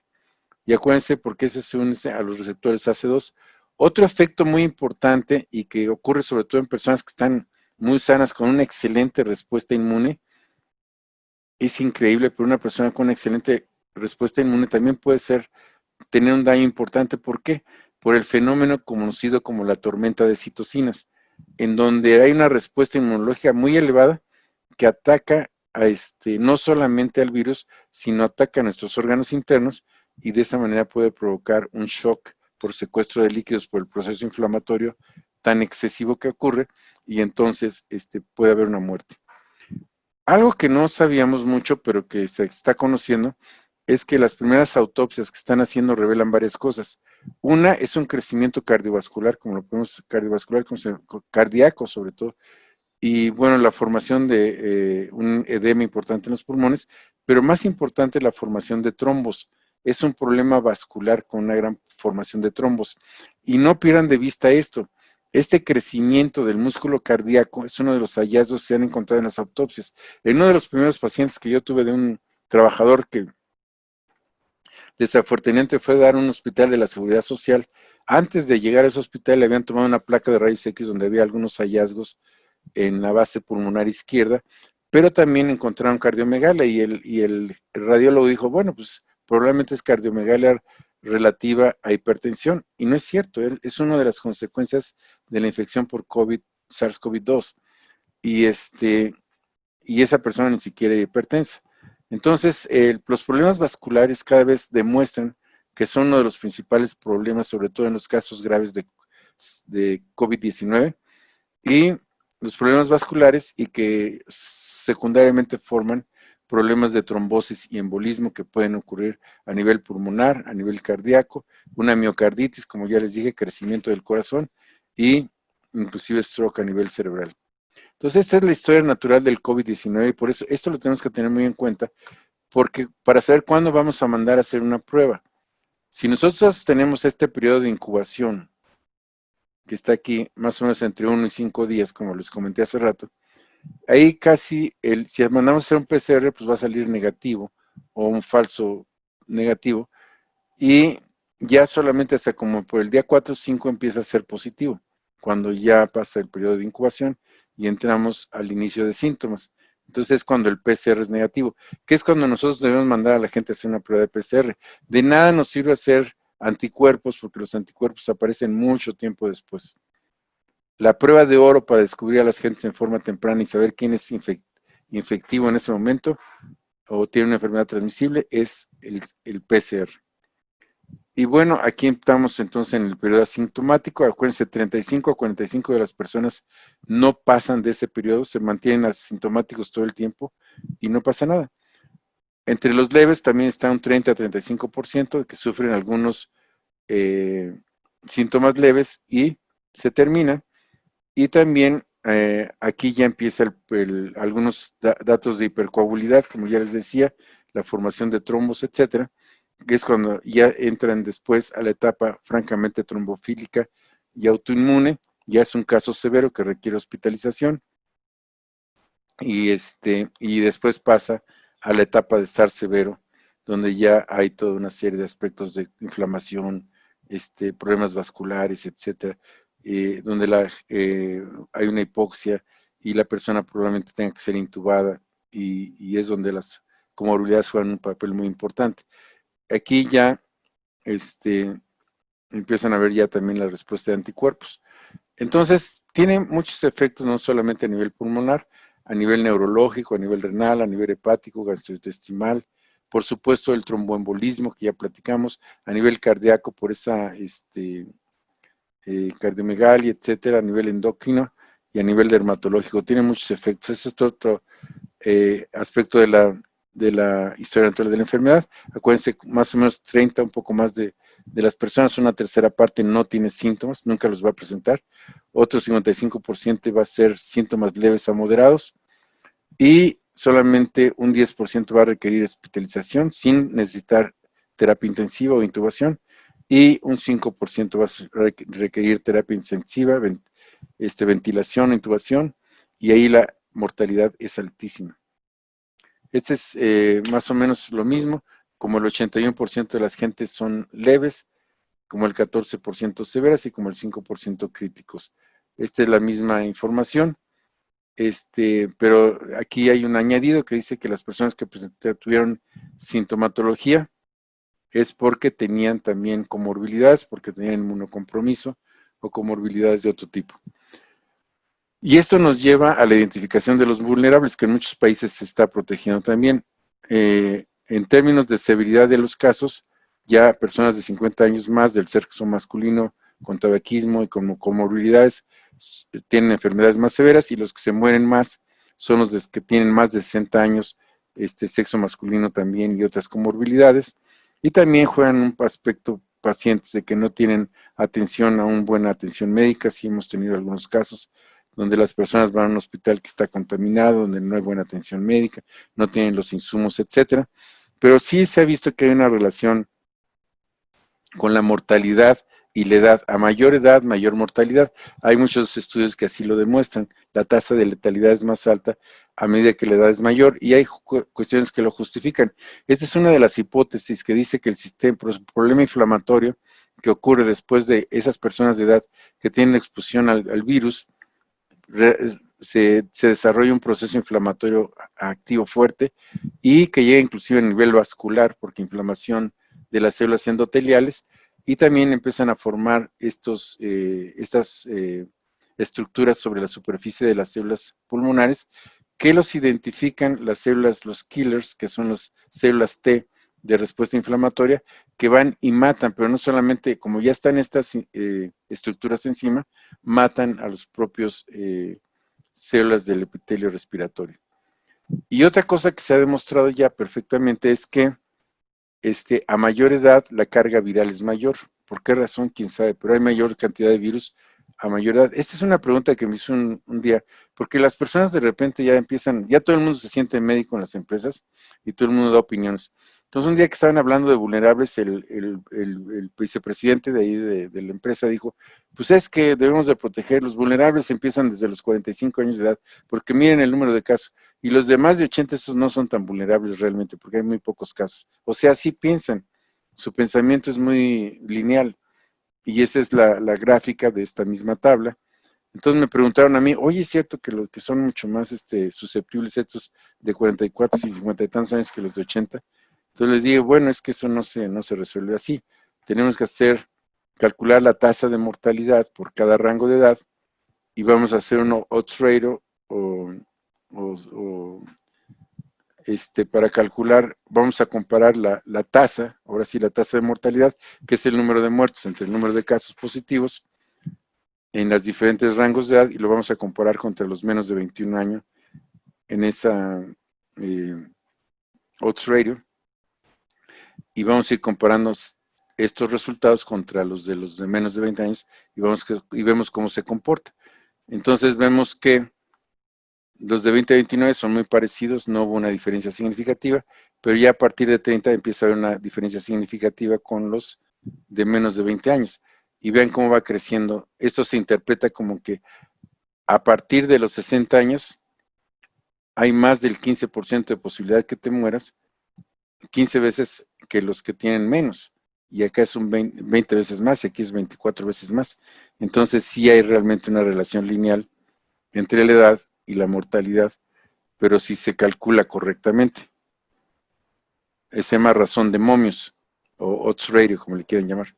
S1: Y acuérdense porque ese se une a los receptores AC2. Otro efecto muy importante y que ocurre sobre todo en personas que están muy sanas con una excelente respuesta inmune, es increíble, pero una persona con una excelente respuesta inmune también puede tener un daño importante. ¿Por qué? Por el fenómeno conocido como la tormenta de citocinas, en donde hay una respuesta inmunológica muy elevada que ataca no solamente al virus, sino ataca a nuestros órganos internos y de esa manera puede provocar un shock por secuestro de líquidos por el proceso inflamatorio tan excesivo que ocurre y entonces puede haber una muerte. Algo que no sabíamos mucho, pero que se está conociendo, es que las primeras autopsias que están haciendo revelan varias cosas. Una es un crecimiento cardiovascular, como lo podemos, cardíaco sobre todo, y bueno, la formación de un edema importante en los pulmones, pero más importante la formación de trombos. Es un problema vascular con una gran formación de trombos. Y no pierdan de vista esto. Este crecimiento del músculo cardíaco es uno de los hallazgos que se han encontrado en las autopsias. En uno de los primeros pacientes que yo tuve de un trabajador que desafortunadamente fue a dar a un hospital de la Seguridad Social, antes de llegar a ese hospital le habían tomado una placa de rayos X donde había algunos hallazgos en la base pulmonar izquierda, pero también encontraron cardiomegalia y el radiólogo dijo, bueno, pues probablemente es cardiomegalia relativa a hipertensión, y no es cierto, es una de las consecuencias de la infección por SARS-CoV-2, y, y esa persona ni siquiera era hipertensa. Entonces, los problemas vasculares cada vez demuestran que son uno de los principales problemas, sobre todo en los casos graves de COVID-19, y los problemas vasculares y que secundariamente forman problemas de trombosis y embolismo que pueden ocurrir a nivel pulmonar, a nivel cardíaco, una miocarditis, como ya les dije, crecimiento del corazón y inclusive stroke a nivel cerebral. Entonces, esta es la historia natural del COVID-19 y por eso esto lo tenemos que tener muy en cuenta, porque para saber cuándo vamos a mandar a hacer una prueba. Si nosotros tenemos este periodo de incubación que está aquí más o menos entre 1 y 5 días, como les comenté hace rato, ahí casi, si mandamos a hacer un PCR, pues va a salir negativo o un falso negativo, y ya solamente hasta como por el día 4 o 5 empieza a ser positivo, cuando ya pasa el periodo de incubación y entramos al inicio de síntomas. Entonces es cuando el PCR es negativo, que es cuando nosotros debemos mandar a la gente a hacer una prueba de PCR. De nada nos sirve hacer anticuerpos, porque los anticuerpos aparecen mucho tiempo después. La prueba de oro para descubrir a las gentes en forma temprana y saber quién es infectivo en ese momento o tiene una enfermedad transmisible es el PCR. Y bueno, aquí estamos entonces en el periodo asintomático. Acuérdense, 35 a 45 de las personas no pasan de ese periodo, se mantienen asintomáticos todo el tiempo y no pasa nada. Entre los leves también está un 30 a 35% que sufren algunos síntomas leves y se termina. Y también aquí ya empieza algunos datos de hipercoagulidad, como ya les decía, la formación de trombos, etcétera, que es cuando ya entran después a la etapa francamente trombofílica y autoinmune, ya es un caso severo que requiere hospitalización, y después pasa a la etapa de estar severo, donde ya hay toda una serie de aspectos de inflamación, problemas vasculares, etcétera, donde hay una hipoxia y la persona probablemente tenga que ser intubada y es donde las comorbilidades juegan un papel muy importante. Aquí ya empiezan a ver ya también la respuesta de anticuerpos. Entonces, tiene muchos efectos, no solamente a nivel pulmonar, a nivel neurológico, a nivel renal, a nivel hepático, gastrointestinal, por supuesto el tromboembolismo que ya platicamos, a nivel cardíaco por esa cardiomegalia, etcétera, a nivel endocrino y a nivel dermatológico. Tiene muchos efectos. Ese es otro aspecto de la historia natural de la enfermedad. Acuérdense, más o menos 30, un poco más de De las personas, una tercera parte no tiene síntomas, nunca los va a presentar. Otro 55% va a ser síntomas leves a moderados. Y solamente un 10% va a requerir hospitalización sin necesitar terapia intensiva o intubación. Y un 5% va a requerir terapia intensiva, ventilación, intubación. Y ahí la mortalidad es altísima. Este es más o menos lo mismo, como el 81% de las gentes son leves, como el 14% severas y como el 5% críticos. Esta es la misma información, pero aquí hay un añadido que dice que las personas que tuvieron sintomatología es porque tenían también comorbilidades, porque tenían inmunocompromiso o comorbilidades de otro tipo. Y esto nos lleva a la identificación de los vulnerables, que en muchos países se está protegiendo también. En términos de severidad de los casos, ya personas de 50 años más del sexo masculino con tabaquismo y con comorbilidades tienen enfermedades más severas, y los que se mueren más son los que tienen más de 60 años, sexo masculino también y otras comorbilidades. Y también juegan un aspecto pacientes de que no tienen atención, aún buena atención médica. Sí hemos tenido algunos casos donde las personas van a un hospital que está contaminado, donde no hay buena atención médica, no tienen los insumos, etcétera. Pero sí se ha visto que hay una relación con la mortalidad y la edad. A mayor edad, mayor mortalidad. Hay muchos estudios que así lo demuestran. La tasa de letalidad es más alta a medida que la edad es mayor, y hay cuestiones que lo justifican. Esta es una de las hipótesis que dice que el problema inflamatorio que ocurre después de esas personas de edad que tienen exposición al virus, se desarrolla un proceso inflamatorio activo fuerte y que llega inclusive a nivel vascular, porque inflamación de las células endoteliales, y también empiezan a formar estas estructuras sobre la superficie de las células pulmonares que los identifican las células, los killers, que son las células T de respuesta inflamatoria, que van y matan, pero no solamente, como ya están estas estructuras encima, matan a los propios células del epitelio respiratorio. Y otra cosa que se ha demostrado ya perfectamente es que a mayor edad la carga viral es mayor. ¿Por qué razón? Quién sabe, pero hay mayor cantidad de virus a mayor edad. Esta es una pregunta que me hizo un día, porque las personas de repente ya empiezan, ya todo el mundo se siente médico en las empresas y todo el mundo da opiniones. Entonces un día que estaban hablando de vulnerables, el vicepresidente de ahí de la empresa dijo, pues es que debemos de proteger, los vulnerables empiezan desde los 45 años de edad, porque miren el número de casos. Y los de más de 80, esos no son tan vulnerables realmente, porque hay muy pocos casos. O sea, sí piensan, su pensamiento es muy lineal, y esa es la gráfica de esta misma tabla. Entonces me preguntaron a mí, oye, ¿es cierto que los que son mucho más susceptibles, estos de 44 y 50 y tantos años, que los de 80? Entonces les dije, bueno, es que eso no se resuelve así. Tenemos que calcular la tasa de mortalidad por cada rango de edad, y vamos a hacer un odds ratio para calcular, vamos a comparar la tasa, ahora sí la tasa de mortalidad, que es el número de muertos entre el número de casos positivos en los diferentes rangos de edad, y lo vamos a comparar contra los menos de 21 años en esa odds ratio, y vamos a ir comparando estos resultados contra los de menos de 20 años, y vemos cómo se comporta. Entonces vemos que los de 20 a 29 son muy parecidos, no hubo una diferencia significativa, pero ya a partir de 30 empieza a haber una diferencia significativa con los de menos de 20 años. Y vean cómo va creciendo. Esto se interpreta como que a partir de los 60 años hay más del 15% de posibilidad que te mueras, 15 veces que los que tienen menos. Y acá es un 20 veces más, y aquí es 24 veces más. Entonces sí hay realmente una relación lineal entre la edad y la mortalidad, pero si se calcula correctamente. Se llama razón de momios, o odds ratio, como le quieran llamar.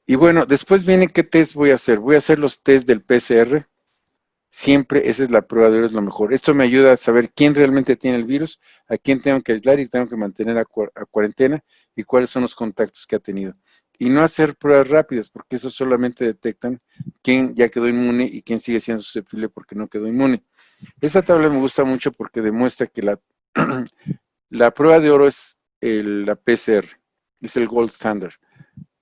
S1: Y bueno, después viene qué test voy a hacer. Voy a hacer los test del PCR. Siempre esa es la prueba de oro, es lo mejor. Esto me ayuda a saber quién realmente tiene el virus, a quién tengo que aislar y tengo que mantener a cuarentena, y cuáles son los contactos que ha tenido. Y no hacer pruebas rápidas, porque eso solamente detectan quién ya quedó inmune y quién sigue siendo susceptible porque no quedó inmune. Esta tabla me gusta mucho porque demuestra que la prueba de oro es la PCR, es el gold standard.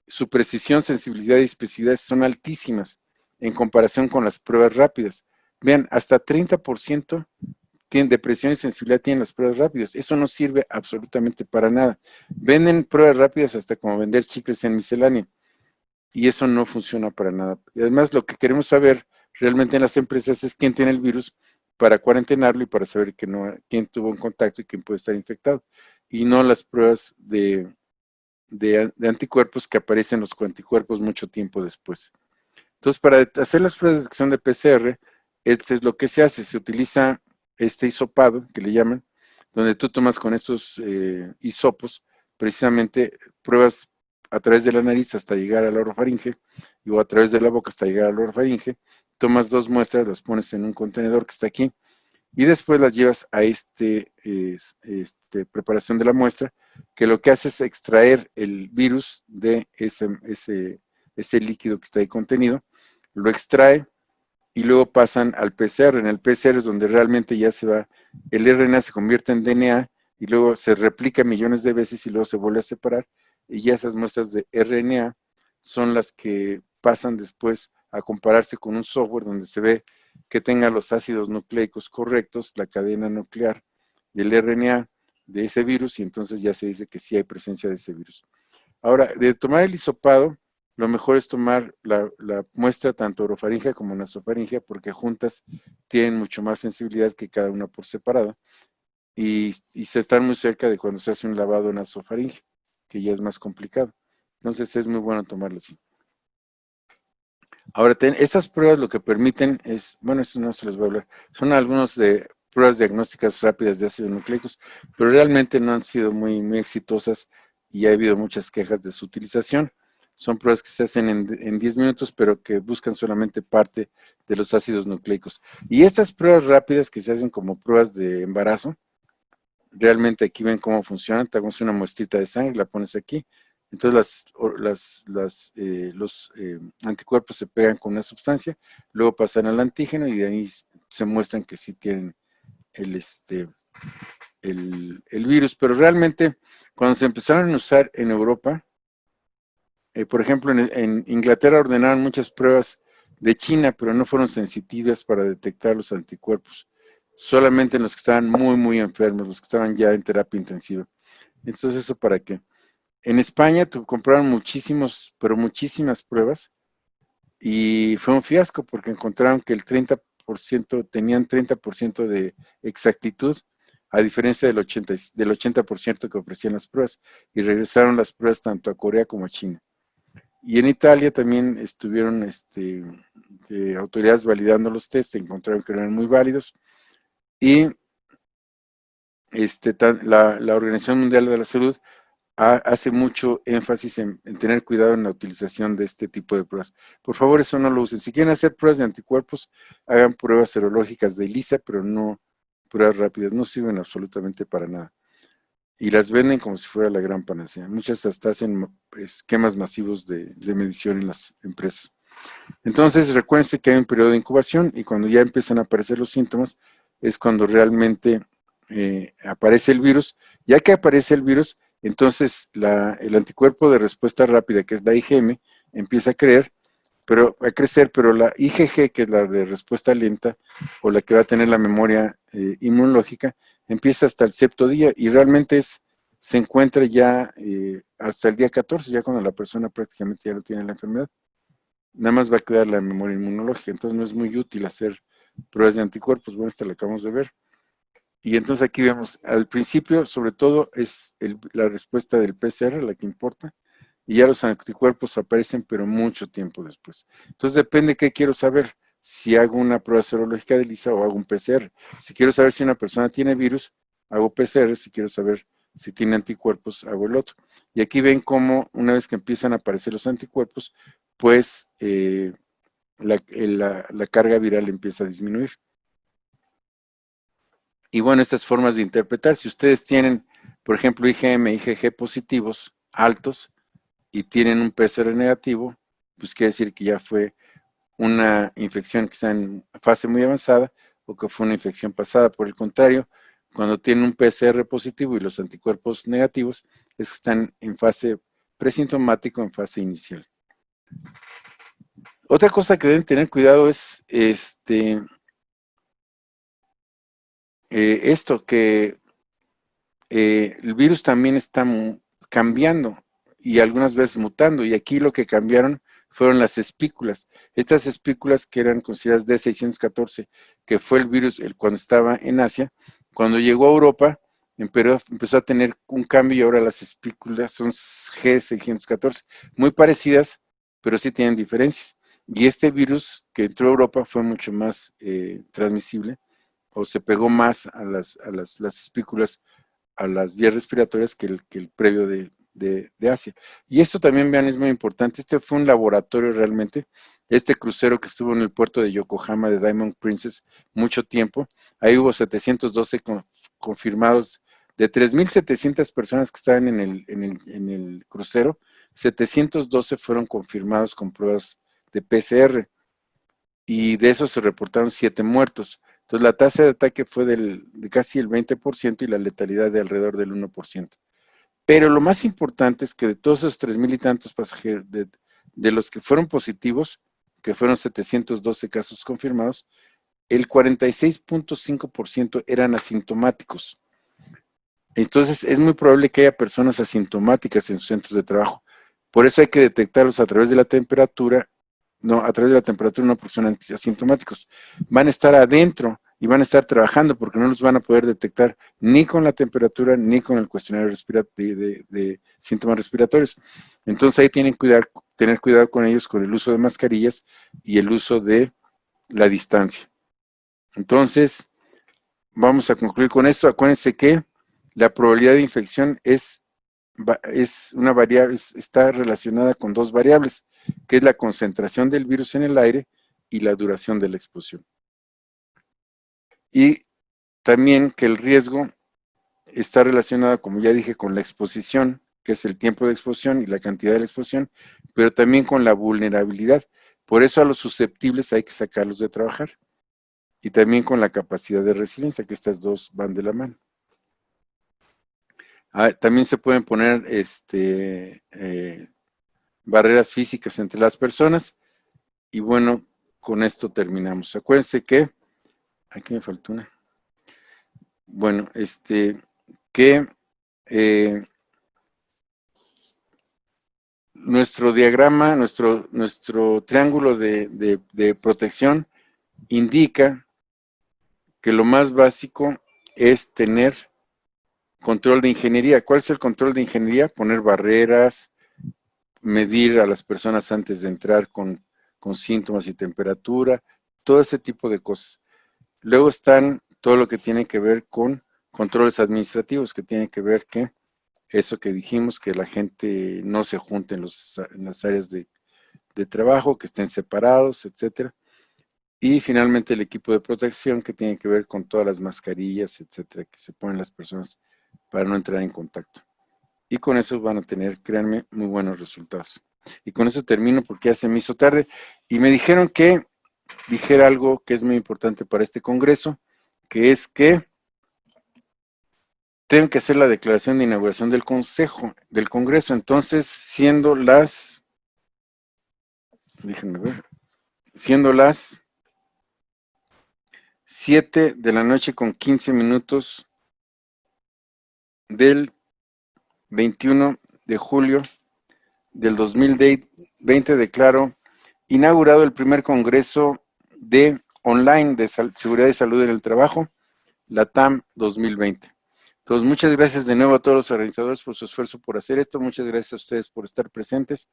S1: su precisión, sensibilidad y especificidad son altísimas en comparación con las pruebas rápidas. Vean, hasta 30% de presión y sensibilidad tienen las pruebas rápidas. Eso no sirve absolutamente para nada. Venden pruebas rápidas hasta como vender chicles en miscelánea. Y eso no funciona para nada. Y además, lo que queremos saber realmente en las empresas es quién tiene el virus para cuarentenarlo y para saber que no, quién tuvo un contacto y quién puede estar infectado. Y no las pruebas de anticuerpos que aparecen los anticuerpos mucho tiempo después. Entonces, para hacer las pruebas de detección de PCR, este es lo que se hace. Se utiliza este hisopado, que le llaman, donde tú tomas con estos hisopos, precisamente pruebas a través de la nariz hasta llegar a la orofaringe, o a través de la boca hasta llegar a la orofaringe, tomas 2 muestras, las pones en un contenedor que está aquí, y después las llevas a preparación de la muestra, que lo que hace es extraer el virus de ese líquido que está ahí contenido, lo extrae y luego pasan al PCR. En el PCR es donde realmente ya se va, el RNA se convierte en DNA y luego se replica millones de veces y luego se vuelve a separar, y ya esas muestras de RNA son las que pasan después a compararse con un software donde se ve que tenga los ácidos nucleicos correctos, la cadena nuclear del RNA de ese virus, y entonces ya se dice que sí hay presencia de ese virus. Ahora, de tomar el hisopado, lo mejor es tomar la muestra tanto orofaringea como nasofaringea, porque juntas tienen mucho más sensibilidad que cada una por separado, y se están muy cerca de cuando se hace un lavado nasofaringeo, que ya es más complicado. Entonces es muy bueno tomarlo así. Ahora, estas pruebas lo que permiten es, bueno, esto no se les voy a hablar, son algunas de pruebas diagnósticas rápidas de ácidos nucleicos, pero realmente no han sido muy exitosas y ha habido muchas quejas de su utilización. Son pruebas que se hacen en 10 minutos, pero que buscan solamente parte de los ácidos nucleicos. Y estas pruebas rápidas que se hacen como pruebas de embarazo, realmente aquí ven cómo funcionan. Te hago una muestrita de sangre, la pones aquí. Entonces los anticuerpos se pegan con una sustancia, luego pasan al antígeno y de ahí se muestran que sí tienen el, el virus. Pero realmente cuando se empezaron a usar en Europa, por ejemplo en Inglaterra ordenaron muchas pruebas de China, pero no fueron sensitivas para detectar los anticuerpos. Solamente en los que estaban muy enfermos, los que estaban ya en terapia intensiva. Entonces, ¿eso para qué? En España compraron pero muchísimas pruebas, y fue un fiasco porque encontraron que el 30% tenían 30% de exactitud, a diferencia del 80% que ofrecían las pruebas, y regresaron las pruebas tanto a Corea como a China. Y en Italia también estuvieron autoridades validando los test, encontraron que eran muy válidos, y la Organización Mundial de la Salud hace mucho énfasis en tener cuidado en la utilización de este tipo de pruebas. Por favor, eso no lo usen. Si quieren hacer pruebas de anticuerpos, hagan pruebas serológicas de ELISA, pero no pruebas rápidas. No sirven absolutamente para nada. Y las venden como si fuera la gran panacea. Muchas hasta hacen esquemas masivos de medición en las empresas. Entonces, recuérdense que hay un periodo de incubación, y cuando ya empiezan a aparecer los síntomas, es cuando realmente aparece el virus. Ya que aparece el virus, entonces el anticuerpo de respuesta rápida, que es la IgM, empieza a crecer, pero la IgG, que es la de respuesta lenta, o la que va a tener la memoria inmunológica, empieza hasta el 7.º día, y realmente se encuentra ya hasta el día 14, ya cuando la persona prácticamente ya no tiene la enfermedad. Nada más va a quedar la memoria inmunológica, entonces no es muy útil hacer pruebas de anticuerpos. Bueno, esta la acabamos de ver. Y entonces aquí vemos, al principio, sobre todo, es la respuesta del PCR la que importa, y ya los anticuerpos aparecen, pero mucho tiempo después. Entonces depende qué quiero saber, si hago una prueba serológica de ELISA o hago un PCR. Si quiero saber si una persona tiene virus, hago PCR. Si quiero saber si tiene anticuerpos, hago el otro. Y aquí ven cómo una vez que empiezan a aparecer los anticuerpos, pues la carga viral empieza a disminuir. Y bueno, estas formas de interpretar, si ustedes tienen, por ejemplo, IgM, IgG positivos, altos, y tienen un PCR negativo, pues quiere decir que ya fue una infección que está en fase muy avanzada, o que fue una infección pasada. Por el contrario, cuando tienen un PCR positivo y los anticuerpos negativos, es que están en fase presintomático en fase inicial. Otra cosa que deben tener cuidado es esto, que el virus también está cambiando y algunas veces mutando, y aquí lo que cambiaron fueron las espículas. Estas espículas que eran consideradas D614, que fue el virus cuando estaba en Asia, cuando llegó a Europa, empezó a tener un cambio y ahora las espículas son G614, muy parecidas, pero sí tienen diferencias. Y este virus que entró a Europa fue mucho más transmisible, o se pegó más a las espículas, a las vías respiratorias que el previo de Asia. Y esto también, vean, es muy importante. Este fue un laboratorio realmente. Este crucero que estuvo en el puerto de Yokohama de Diamond Princess mucho tiempo. Ahí hubo 712 confirmados de 3.700 personas que estaban en el crucero. 712 fueron confirmados con pruebas de PCR y de esos se reportaron 7 muertos. Entonces la tasa de ataque fue de casi el 20% y la letalidad de alrededor del 1%. Pero lo más importante es que de todos esos 3.000 y tantos pasajeros, de los que fueron positivos, que fueron 712 casos confirmados, el 46.5% eran asintomáticos. Entonces es muy probable que haya personas asintomáticas en sus centros de trabajo. Por eso hay que detectarlos a través de la temperatura. No, a través de la temperatura no, porque son asintomáticos. Van a estar adentro y van a estar trabajando porque no los van a poder detectar ni con la temperatura ni con el cuestionario de síntomas respiratorios. Entonces ahí tienen que tener cuidado con ellos con el uso de mascarillas y el uso de la distancia. Entonces, vamos a concluir con esto. Acuérdense que la probabilidad de infección es una variable, está relacionada con dos variables, que es la concentración del virus en el aire y la duración de la exposición. Y también que el riesgo está relacionado, como ya dije, con la exposición, que es el tiempo de exposición y la cantidad de la exposición, pero también con la vulnerabilidad. Por eso a los susceptibles hay que sacarlos de trabajar. Y también con la capacidad de resiliencia, que estas dos van de la mano. También se pueden poner barreras físicas entre las personas. Y bueno, con esto terminamos. Acuérdense que, aquí me faltó una. Bueno, que nuestro diagrama, nuestro triángulo de protección indica que lo más básico es tener control de ingeniería. ¿Cuál es el control de ingeniería? Poner barreras, medir a las personas antes de entrar con síntomas y temperatura, todo ese tipo de cosas. Luego están todo lo que tiene que ver con controles administrativos, que tiene que ver que eso que dijimos, que la gente no se junte en las áreas de trabajo, que estén separados, etcétera. Y finalmente el equipo de protección, que tiene que ver con todas las mascarillas, etcétera, que se ponen las personas para no entrar en contacto. Y con eso van a tener, créanme, muy buenos resultados. Y con eso termino porque ya se me hizo tarde. Y me dijeron que dijera algo que es muy importante para este congreso, que es que tengo que hacer la declaración de inauguración del congreso. Entonces, siendo las, déjenme ver, siendo las 7 de la noche con 15 minutos del 21 de julio del 2020, declaro inaugurado el primer congreso online de seguridad y salud en el trabajo, LATAM 2020. Entonces, muchas gracias de nuevo a todos los organizadores por su esfuerzo por hacer esto. Muchas gracias a ustedes por estar presentes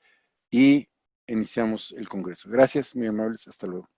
S1: y iniciamos el congreso. Gracias, muy amables. Hasta luego.